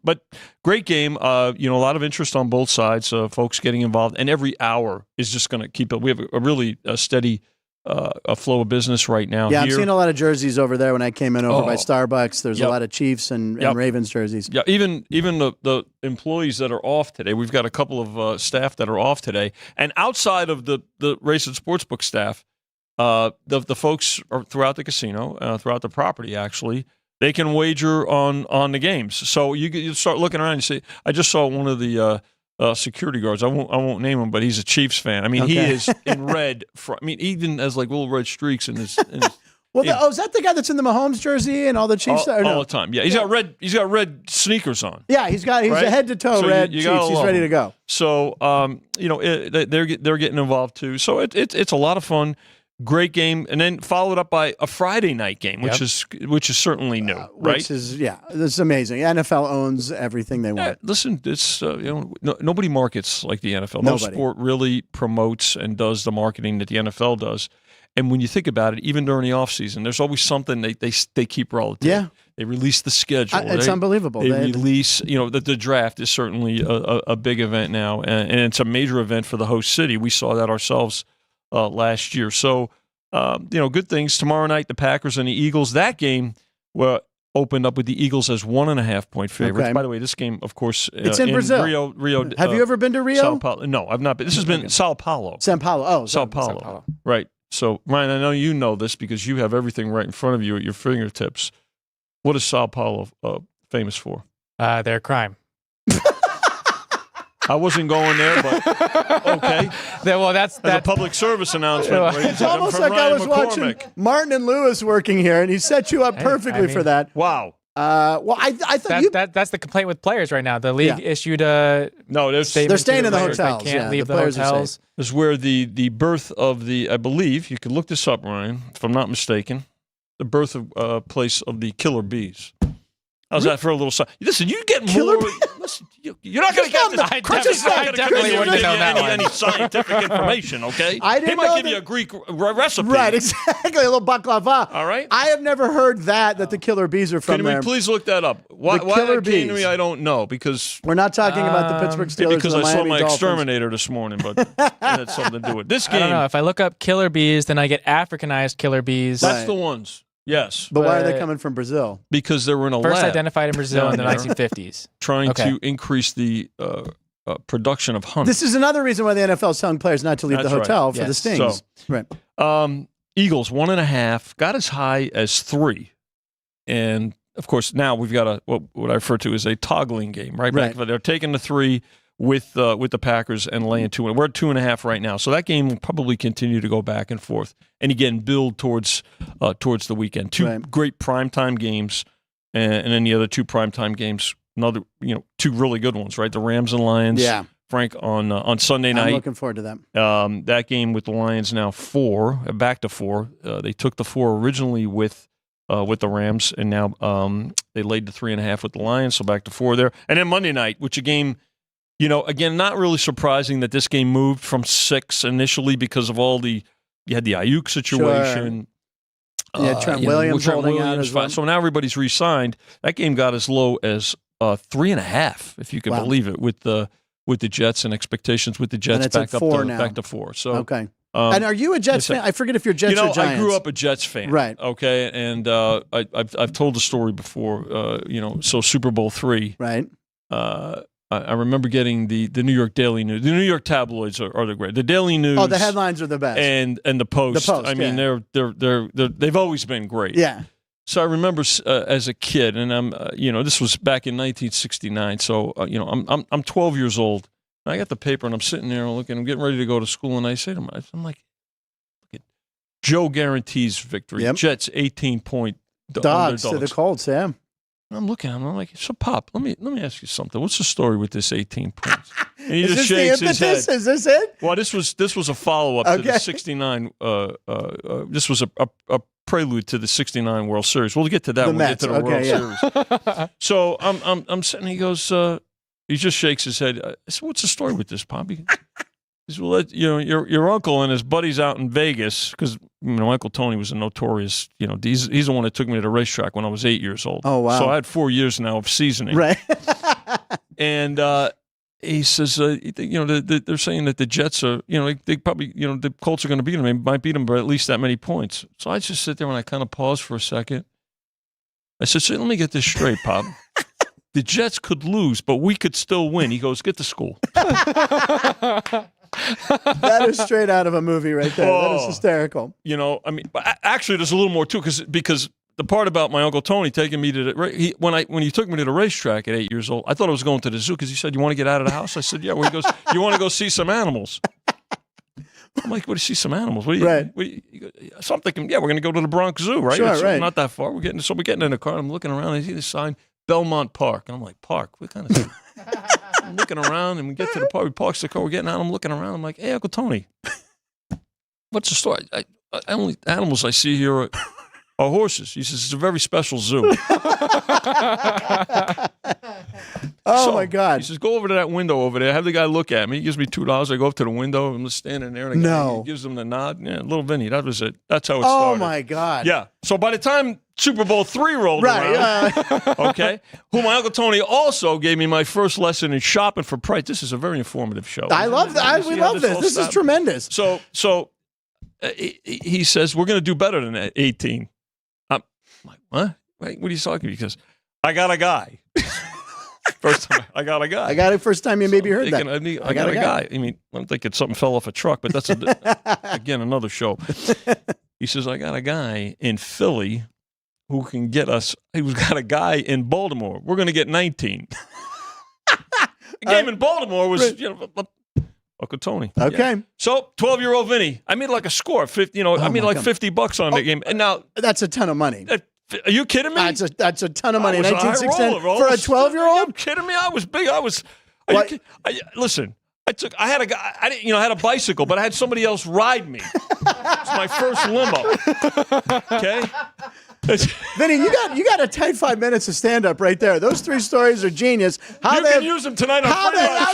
[SPEAKER 5] But great game. A lot of interest on both sides. Folks getting involved, and every hour is just going to keep it. We have a really steady a flow of business right now.
[SPEAKER 1] Yeah, I'm seeing a lot of jerseys over there when I came in over by Starbucks. There's a lot of Chiefs and Ravens jerseys.
[SPEAKER 5] Yeah, even the employees that are off today. We've got a couple of staff that are off today. And outside of the race and sportsbook staff, the folks are throughout the casino, throughout the property, actually, they can wager on the games. So you start looking around and you see, I just saw one of the security guards. I won't name him, but he's a Chiefs fan. I mean, he is in red. He even has like little red streaks in his.
[SPEAKER 1] Well, is that the guy that's in the Mahomes jersey and all the Chiefs?
[SPEAKER 5] All the time. Yeah, he's got red. He's got red sneakers on.
[SPEAKER 1] Yeah, he's a head to toe red Chiefs. He's ready to go.
[SPEAKER 5] So, they're getting involved too. So it's a lot of fun. Great game, and then followed up by a Friday night game, which is certainly new, right?
[SPEAKER 1] Which is this is amazing. NFL owns everything they want.
[SPEAKER 5] Listen, it's nobody markets like the NFL.
[SPEAKER 1] Nobody.
[SPEAKER 5] No sport really promotes and does the marketing that the NFL does. And when you think about it, even during the offseason, there's always something they keep relative.
[SPEAKER 1] Yeah.
[SPEAKER 5] They release the schedule.
[SPEAKER 1] It's unbelievable.
[SPEAKER 5] They release, the draft is certainly a big event now, and it's a major event for the host city. We saw that ourselves last year. So, good things. Tomorrow night, the Packers and the Eagles. That game opened up with the Eagles as 1.5-point favorites. Okay. By the way, this game, of course,
[SPEAKER 1] it's in Brazil.
[SPEAKER 5] Rio.
[SPEAKER 1] Have you ever been to Rio?
[SPEAKER 5] Sao Paulo. No, I've not been. This has been Sao Paulo.
[SPEAKER 1] Sao Paulo. Oh,
[SPEAKER 5] Sao Paulo. Right. So, Ryan, I know you know this because you have everything right in front of you at your fingertips. What is Sao Paulo famous for?
[SPEAKER 3] Their crime.
[SPEAKER 5] I wasn't going there, but okay.
[SPEAKER 3] That's
[SPEAKER 5] a public service announcement.
[SPEAKER 1] It's almost like I was watching Martin and Lewis working here, and he set you up perfectly for that.
[SPEAKER 5] Wow.
[SPEAKER 1] I thought
[SPEAKER 3] that's the complaint with players right now. The league issued a
[SPEAKER 1] they're staying in the hotels.
[SPEAKER 3] They can't leave the hotels.
[SPEAKER 5] This is where the birth of I believe you could look this up, Ryan, if I'm not mistaken. The birth of place of the killer bees. How's that for a little side? Listen, you get more. Listen, you're not going to get this. Chris is not going to give you any scientific information, okay? He might give you a Greek recipe.
[SPEAKER 1] Right, exactly. A little baklava.
[SPEAKER 5] All right?
[SPEAKER 1] I have never heard that the killer bees are from there.
[SPEAKER 5] Can we please look that up? Why that came to me, I don't know, because...
[SPEAKER 1] We're not talking about the Pittsburgh Steelers
[SPEAKER 5] because
[SPEAKER 1] and the
[SPEAKER 5] I saw
[SPEAKER 1] Miami
[SPEAKER 5] my
[SPEAKER 1] Dolphins.
[SPEAKER 5] exterminator this morning, but it had something to do with this game.
[SPEAKER 3] I don't know. If I look up killer bees, then I get Africanized killer bees.
[SPEAKER 5] That's the ones. Yes.
[SPEAKER 1] But why are they coming from Brazil?
[SPEAKER 5] Because they were in a lab.
[SPEAKER 3] First identified in Brazil in the 1950s.
[SPEAKER 5] Trying to increase the production of honey.
[SPEAKER 1] This is another reason why the NFL is telling players not to leave the hotel for the stings.
[SPEAKER 5] So, right. Eagles, 1.5, got as high as 3. And, of course, now we've got what I refer to as a toggling game, right? Back, they're taking the 3 with the Packers and laying 2. We're at 2.5 right now. So that game will probably continue to go back and forth. And again, build towards the weekend. Two great primetime games, and then the other 2 primetime games. Another, 2 really good ones, right? The Rams and Lions. Yeah, Frank on Sunday night.
[SPEAKER 1] I'm looking forward to that.
[SPEAKER 5] That game with the Lions now 4, back to 4. They took the 4 originally with the Rams, and now they laid the 3.5 with the Lions, so back to 4 there. And then Monday night, which a game again, not really surprising that this game moved from 6 initially because of you had the Ayuk situation.
[SPEAKER 1] Sure. Trent Williams holding out as well.
[SPEAKER 5] So now everybody's re-signed. That game got as low as 3.5, if you can believe it, with the Jets and expectations with the Jets back to 4. So
[SPEAKER 1] okay. And are you a Jets fan? I forget if you're Jets or Giants.
[SPEAKER 5] I grew up a Jets fan.
[SPEAKER 1] Right.
[SPEAKER 5] Okay. And I've told the story before. So Super Bowl III.
[SPEAKER 1] Right.
[SPEAKER 5] I remember getting the New York Daily News. The New York tabloids are the great. The Daily News.
[SPEAKER 1] Oh, the headlines are the best.
[SPEAKER 5] And the Post. I mean, they've always been great.
[SPEAKER 1] Yeah.
[SPEAKER 5] So I remember as a kid, and I'm this was back in 1969. So I'm 12 years old. And I got the paper, and I'm sitting there looking. I'm getting ready to go to school, and I say to myself, I'm like, look at Joe guarantees victory. Yep. Jets 18-point
[SPEAKER 1] dogs to the Colts. Yeah.
[SPEAKER 5] And I'm looking at him. I'm like, so Pop, let me ask you something. What's the story with this 18 points? And he just shakes his head.
[SPEAKER 1] Is this it?
[SPEAKER 5] Well, this was a follow up to the 69. This was a prelude to the 69 World Series. We'll get to that when we get to the World Series. So I'm sitting. He goes. He just shakes his head. I said, "What's the story with this, Poppy?" He said, "Well, your uncle and his buddies out in Vegas, because Uncle Tony was a notorious. He's the one that took me to the racetrack when I was 8 years old.
[SPEAKER 1] Oh wow!
[SPEAKER 5] So I had 4 years now of seasoning.
[SPEAKER 1] Right.
[SPEAKER 5] And he says, they're saying that the Jets are, they probably, the Colts are going to beat them. They might beat them by at least that many points. So I just sit there and I kind of pause for a second. I said, so let me get this straight, Pop. The Jets could lose, but we could still win. He goes, get to school.
[SPEAKER 1] That is straight out of a movie right there. That is hysterical.
[SPEAKER 5] Actually, there's a little more too, because the part about my Uncle Tony taking me to when he took me to the racetrack at 8 years old, I thought I was going to the zoo because he said, "You want to get out of the house?" I said, "Yeah." Well, he goes, "You want to go see some animals?" I'm like, "What do you see some animals?" So I'm thinking, "Yeah, we're going to go to the Bronx Zoo, right?
[SPEAKER 1] Sure,
[SPEAKER 5] It's not that far. We're getting in the car. And I'm looking around. And I see the sign, Belmont Park, and I'm like, "Park? What kind of?" I'm looking around, and we get to the park. We park the car. We're getting out. I'm looking around. I'm like, "Hey, Uncle Tony, what's the story? Only animals I see here are horses." He says, "It's a very special zoo."
[SPEAKER 1] My God.
[SPEAKER 5] He says, "Go over to that window over there. Have the guy look at me." He gives me $2. I go up to the window. I'm just standing there. And he gives him the nod. Yeah, little Vinny. That was it. That's how it started.
[SPEAKER 1] Oh, my God.
[SPEAKER 5] Yeah. So by the time Super Bowl III rolled around, okay, who my Uncle Tony also gave me my first lesson in shopping for price. This is a very informative show.
[SPEAKER 1] I love that. We love this. This is tremendous.
[SPEAKER 5] So he says, we're going to do better than that, 18. I'm like, what? Wait, what are you talking about? Because I got a guy. First time I got a guy.
[SPEAKER 1] I got it first time you maybe heard that.
[SPEAKER 5] I got a guy. I mean, I'm thinking something fell off a truck, but that's, again, another show. He says, I got a guy in Philly who can get us. He's got a guy in Baltimore. We're going to get 19. The game in Baltimore was, Uncle Tony.
[SPEAKER 1] Okay.
[SPEAKER 5] Yeah. So 12-year-old Vinny, I made like a score. 50, I made like $50 on the game. And now
[SPEAKER 1] that's a ton of money.
[SPEAKER 5] Are you kidding me?
[SPEAKER 1] That's a ton of money. 1916 for a 12-year-old.
[SPEAKER 5] Are you kidding me? I was big. Listen. I had a guy. I didn't. I had a bicycle, but I had somebody else ride me. It's my first limo. Okay.
[SPEAKER 1] Vinny, you got a tight 5 minutes of stand up right there. Those three stories are genius.
[SPEAKER 5] You can use them tonight on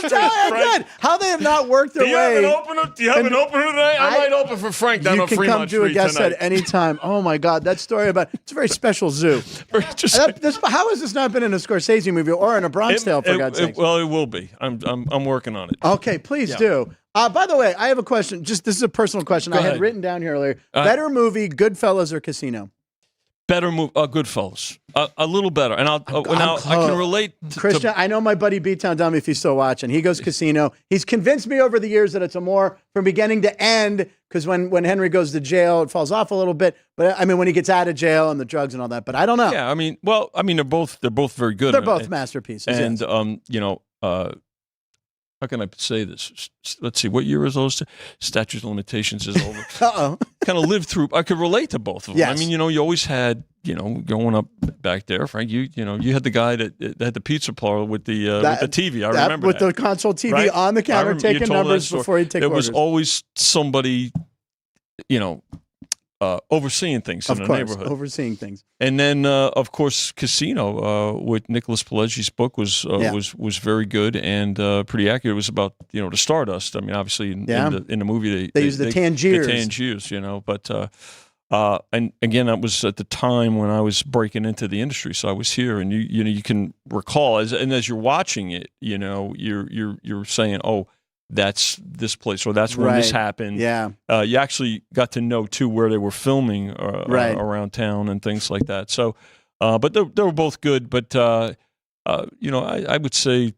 [SPEAKER 5] Fremont.
[SPEAKER 1] How they have not worked their way.
[SPEAKER 5] Do you have an opener today? I might open for Frank down on Fremont Street tonight. You can come do a guest set anytime.
[SPEAKER 1] Oh my God, that story it's a very special zoo. How has this not been in a Scorsese movie or in a Bronx Tale, for God's sake?
[SPEAKER 5] Well, it will be. I'm working on it.
[SPEAKER 1] Okay, please do. By the way, I have a question. This is a personal question I had written down here earlier. Better movie, Goodfellas or Casino?
[SPEAKER 5] Better move, Goodfellas. A little better. And I can relate to
[SPEAKER 1] Christian. I know my buddy B-Town Dummy, if he's still watching. He goes Casino. He's convinced me over the years that it's a more from beginning to end, because when Henry goes to jail, it falls off a little bit. But I mean, when he gets out of jail and the drugs and all that. But I don't know.
[SPEAKER 5] Yeah, they're both very good.
[SPEAKER 1] They're both masterpieces.
[SPEAKER 5] And how can I say this? Let's see. What year is those? Statute of limitations is over. Kind of lived through. I could relate to both of them.
[SPEAKER 1] Yes.
[SPEAKER 5] I mean, you always had, growing up back there, Frank. You had the guy that had the pizza parlor with the TV. I remember
[SPEAKER 1] with the console TV on the counter taking numbers before he take orders.
[SPEAKER 5] There was always somebody, overseeing things in the neighborhood.
[SPEAKER 1] Overseeing things.
[SPEAKER 5] And then, of course, Casino with Nicholas Pileggi's book was very good and pretty accurate. It was about the Stardust. I mean, obviously in the movie
[SPEAKER 1] they used the Tangiers.
[SPEAKER 5] The Tangiers, but and again, that was at the time when I was breaking into the industry. So I was here, and you can recall as you're watching it, you're saying, oh, that's this place, or that's when this happened.
[SPEAKER 1] Yeah.
[SPEAKER 5] You actually got to know, too, where they were filming around town and things like that. So, but they were both good. But, I would say,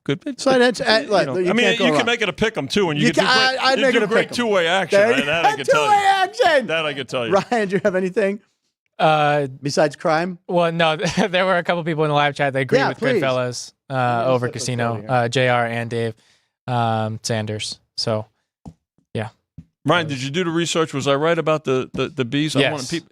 [SPEAKER 5] good.
[SPEAKER 1] So that's,
[SPEAKER 5] you can make it a pick 'em, too, and you can do great two-way action. That I can tell you.
[SPEAKER 1] Two-way action!
[SPEAKER 5] That I can tell you.
[SPEAKER 1] Ryan, do you have anything? Besides crime?
[SPEAKER 3] Well, no, there were a couple people in the live chat that agreed with Goodfellas over Casino, JR and Dave. Sanders. So, yeah.
[SPEAKER 5] Ryan, did you do the research? Was I right about the bees?
[SPEAKER 3] Yes.
[SPEAKER 5] I want people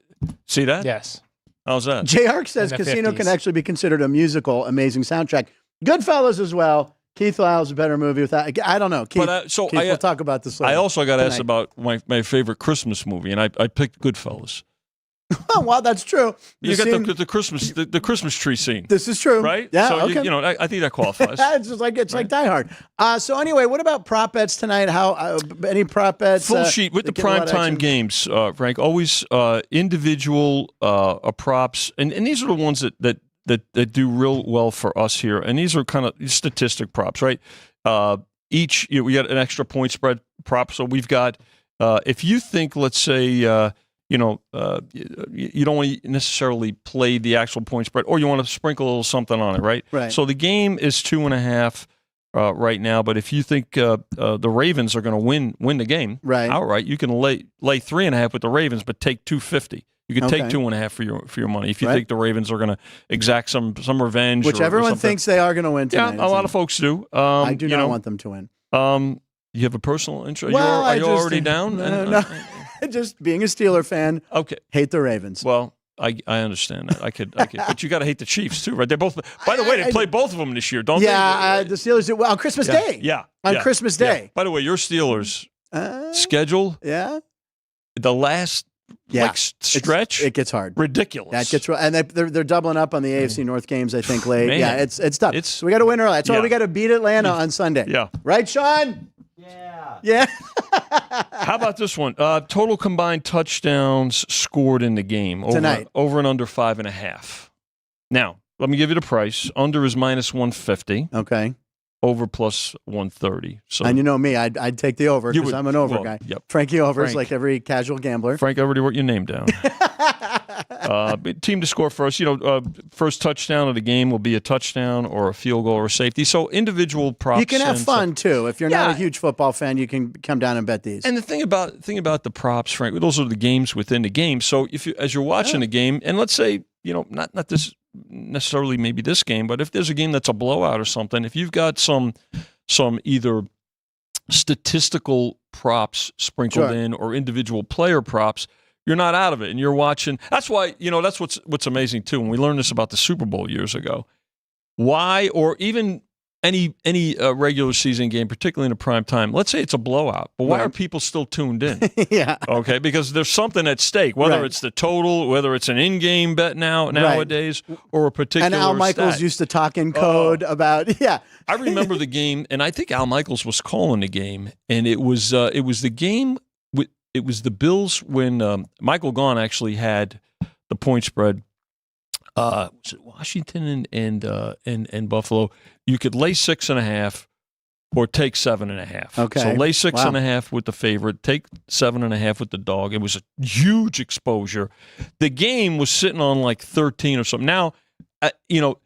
[SPEAKER 5] see that.
[SPEAKER 3] Yes.
[SPEAKER 5] How's that?
[SPEAKER 1] JR says Casino 50s. Can actually be considered a musical, amazing soundtrack. Goodfellas as well. Keith Lyle's a better movie with that. I don't know. Keith, Keith, we'll talk about this later.
[SPEAKER 5] I also got asked about my favorite Christmas movie, and I picked Goodfellas.
[SPEAKER 1] Oh, wow, that's true.
[SPEAKER 5] You got the Christmas tree scene.
[SPEAKER 1] This is true,
[SPEAKER 5] right?
[SPEAKER 1] Yeah,
[SPEAKER 5] so
[SPEAKER 1] okay.
[SPEAKER 5] I think that qualifies.
[SPEAKER 1] It's just like like Die Hard. So anyway, what about prop bets tonight? How any prop bets?
[SPEAKER 5] Full sheet with the primetime games, Frank. Always individual props, and these are the ones that do real well for us here. And these are kind of statistic props, right? Each we got an extra point spread prop, so we've got if you think, let's say. You don't want to necessarily play the actual point spread, or you want to sprinkle a little something on it, right?
[SPEAKER 1] Right.
[SPEAKER 5] So the game is 2.5 right now, but if you think the Ravens are going to win the game outright, you can lay 3.5 with the Ravens, but take 250. You can take 2.5 for your money if you think the Ravens are going to exact some revenge,
[SPEAKER 1] which everyone thinks they are going to win tonight.
[SPEAKER 5] Yeah, a lot of folks do.
[SPEAKER 1] I do not want them to win.
[SPEAKER 5] You have a personal interest?
[SPEAKER 1] Well,
[SPEAKER 5] are you already down?
[SPEAKER 1] No. Just being a Steeler fan.
[SPEAKER 5] Okay.
[SPEAKER 1] Hate the Ravens.
[SPEAKER 5] Well, I understand that. I could, but you got to hate the Chiefs too, right? They both. By the way, they play both of them this year, don't they?
[SPEAKER 1] Yeah, the Steelers do well on Christmas Day.
[SPEAKER 5] Yeah.
[SPEAKER 1] On Christmas Day.
[SPEAKER 5] Yeah. By the way, your Steelers schedule.
[SPEAKER 1] Yeah.
[SPEAKER 5] The last stretch.
[SPEAKER 1] It gets hard.
[SPEAKER 5] Ridiculous.
[SPEAKER 1] That gets and they're doubling up on the AFC North games. I think late.
[SPEAKER 5] Man.
[SPEAKER 1] Yeah, it's tough. So we got to win early. That's why we got to beat Atlanta on Sunday.
[SPEAKER 5] Yeah.
[SPEAKER 1] Right, Sean? Yeah.
[SPEAKER 5] How about this one? Total combined touchdowns scored in the game
[SPEAKER 1] tonight.
[SPEAKER 5] Over and under 5.5. Now, let me give you the price. Under is minus 150.
[SPEAKER 1] Okay.
[SPEAKER 5] Over plus 130. So,
[SPEAKER 1] and you know me, I'd take the over because I'm an over guy.
[SPEAKER 5] Yep.
[SPEAKER 1] Frankie overs like every casual gambler.
[SPEAKER 5] Frank, I already wrote your name down. Team to score first. First touchdown of the game will be a touchdown or a field goal or a safety. So individual props.
[SPEAKER 1] You can have fun too. If you're not a huge football fan, you can come down and bet these.
[SPEAKER 5] And the thing about the props, Frank, those are the games within the game. So as you're watching the game, and let's say not this necessarily maybe this game, but if there's a game that's a blowout or something, if you've got some either statistical props sprinkled in or individual player props, you're not out of it, and you're watching. That's why that's what's amazing too. When we learned this about the Super Bowl years ago, why or even any regular season game, particularly in a prime time, let's say it's a blowout, but why are people still tuned in?
[SPEAKER 1] Yeah.
[SPEAKER 5] Okay, because there's something at stake, whether it's the total, whether it's an in-game bet nowadays, or a particular
[SPEAKER 1] And Al Michaels used to talk in code about,
[SPEAKER 5] I remember the game, and I think Al Michaels was calling the game, and it was the game, it was the Bills when Michael Gaughan actually had the point spread. Was it Washington and Buffalo? You could lay 6.5 or take 7.5.
[SPEAKER 1] Okay.
[SPEAKER 5] So lay 6.5 with the favorite, take 7.5 with the dog. It was a huge exposure. The game was sitting on like 13 or something. Now, the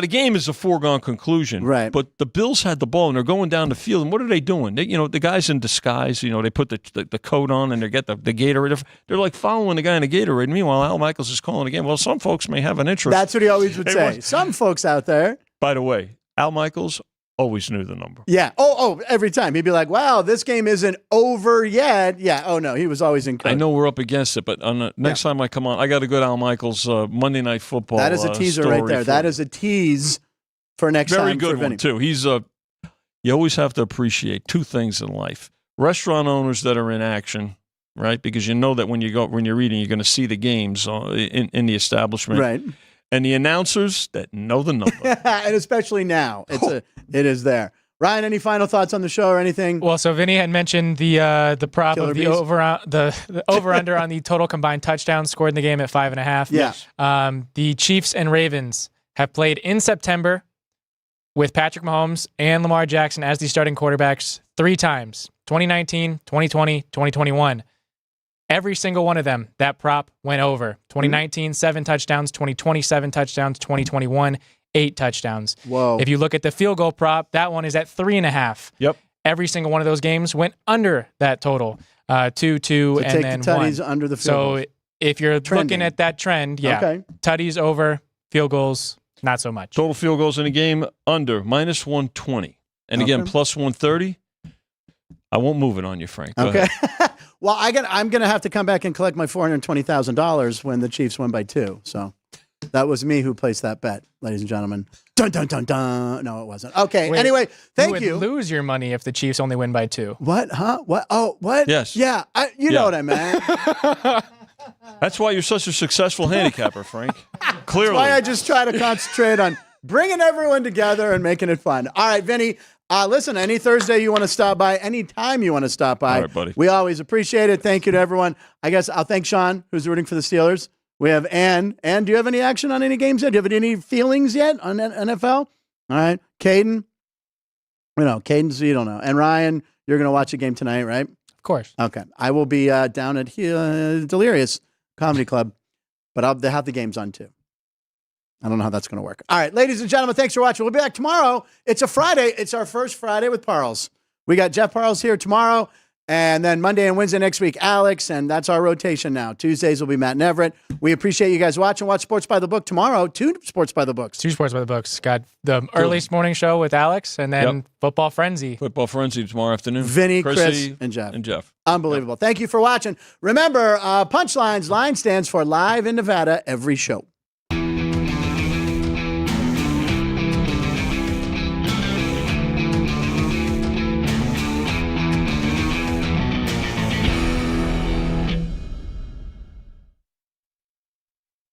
[SPEAKER 5] game is a foregone conclusion.
[SPEAKER 1] Right.
[SPEAKER 5] But the Bills had the ball and they're going down the field. And what are they doing? The guys in disguise, they put the coat on and they get the Gatorade. They're like following the guy in the Gatorade. Meanwhile, Al Michaels is calling the game. Well, some folks may have an interest.
[SPEAKER 1] That's what he always would say. Some folks out there.
[SPEAKER 5] By the way, Al Michaels always knew the number.
[SPEAKER 1] Yeah. Oh, every time. He'd be like, wow, this game isn't over yet. Yeah. Oh, no. He was always in code.
[SPEAKER 5] I know we're up against it, but on the next time I come on, I got a good Al Michaels Monday Night Football.
[SPEAKER 1] That is a teaser right there. That is a tease for next time.
[SPEAKER 5] Very good one, too. He's you always have to appreciate two things in life. Restaurant owners that are in action right? Because you know that when you're eating, you're going to see the games in the establishment.
[SPEAKER 1] Right.
[SPEAKER 5] And the announcers that know the number.
[SPEAKER 1] And especially now, it is there. Ryan, any final thoughts on the show or anything?
[SPEAKER 3] Well, so Vinny had mentioned the prop
[SPEAKER 1] Killer
[SPEAKER 3] of the
[SPEAKER 1] bees?
[SPEAKER 3] over under on the total combined touchdowns scored in the game at 5.5.
[SPEAKER 1] Yeah.
[SPEAKER 3] The Chiefs and Ravens have played in September with Patrick Mahomes and Lamar Jackson as the starting quarterbacks 3 times, 2019, 2020, 2021. Every single one of them, that prop went over. 2019, 7 touchdowns, 2020, 7 touchdowns, 2021, 8 touchdowns.
[SPEAKER 1] Whoa.
[SPEAKER 3] If you look at the field goal prop, that one is at 3.5.
[SPEAKER 5] Yep.
[SPEAKER 3] Every single one of those games went under that total. 2, 2,
[SPEAKER 1] So
[SPEAKER 3] and
[SPEAKER 1] take
[SPEAKER 3] then
[SPEAKER 1] the tutties
[SPEAKER 3] 1.
[SPEAKER 1] under the field
[SPEAKER 3] So
[SPEAKER 1] goals.
[SPEAKER 3] if you're
[SPEAKER 1] Trending.
[SPEAKER 3] looking at that trend, yeah.
[SPEAKER 1] Okay.
[SPEAKER 3] Tutties over, field goals, not so much.
[SPEAKER 5] Total field goals in a game under -120. And again,
[SPEAKER 1] Okay.
[SPEAKER 5] +130. I won't move it on you, Frank. Go
[SPEAKER 1] Okay.
[SPEAKER 5] ahead.
[SPEAKER 1] Well, I'm going to have to come back and collect my $420,000 when the Chiefs win by 2. So that was me who placed that bet, ladies and gentlemen. Dun, dun, dun, dun. No, it wasn't. Okay.
[SPEAKER 3] Wait,
[SPEAKER 1] anyway, thank
[SPEAKER 3] you
[SPEAKER 1] you.
[SPEAKER 3] would lose your money if the Chiefs only win by 2.
[SPEAKER 1] What? Huh? What? Oh, what?
[SPEAKER 5] Yes.
[SPEAKER 1] Yeah. You know what I meant.
[SPEAKER 5] That's why you're such a successful handicapper, Frank. Clearly.
[SPEAKER 1] That's why I just try to concentrate on bringing everyone together and making it fun. All right, Vinny. Listen, any Thursday you want to stop by, anytime you want to stop by,
[SPEAKER 5] all right, buddy.
[SPEAKER 1] We always appreciate it. Thank you to everyone. I guess I'll thank Sean, who's rooting for the Steelers. We have Ann. Ann, do you have any action on any games yet? Do you have any feelings yet on NFL? All right. Caden. Caden's, you don't know. And Ryan, you're going to watch a game tonight, right?
[SPEAKER 3] Of course.
[SPEAKER 1] Okay. I will be down at Delirious Comedy Club, but they'll have the games on too. I don't know how that's going to work. All right, ladies and gentlemen, thanks for watching. We'll be back tomorrow. It's a Friday. It's our first Friday with Parles. We got Jeff Parles here tomorrow, and then Monday and Wednesday next week, Alex, and that's our rotation now. Tuesdays will be Matt and Everett. We appreciate you guys watching. Watch Sports by the Book tomorrow. 2 Sports by the Books.
[SPEAKER 3] 2 Sports by the Books. Got the earliest morning show with Alex, and then Football Frenzy.
[SPEAKER 5] Football Frenzy tomorrow afternoon.
[SPEAKER 1] Vinny,
[SPEAKER 5] Chrissy,
[SPEAKER 1] Chris, and Jeff.
[SPEAKER 5] Unbelievable.
[SPEAKER 1] Thank you for watching. Remember, Punchlines, line stands for Live in Nevada every show.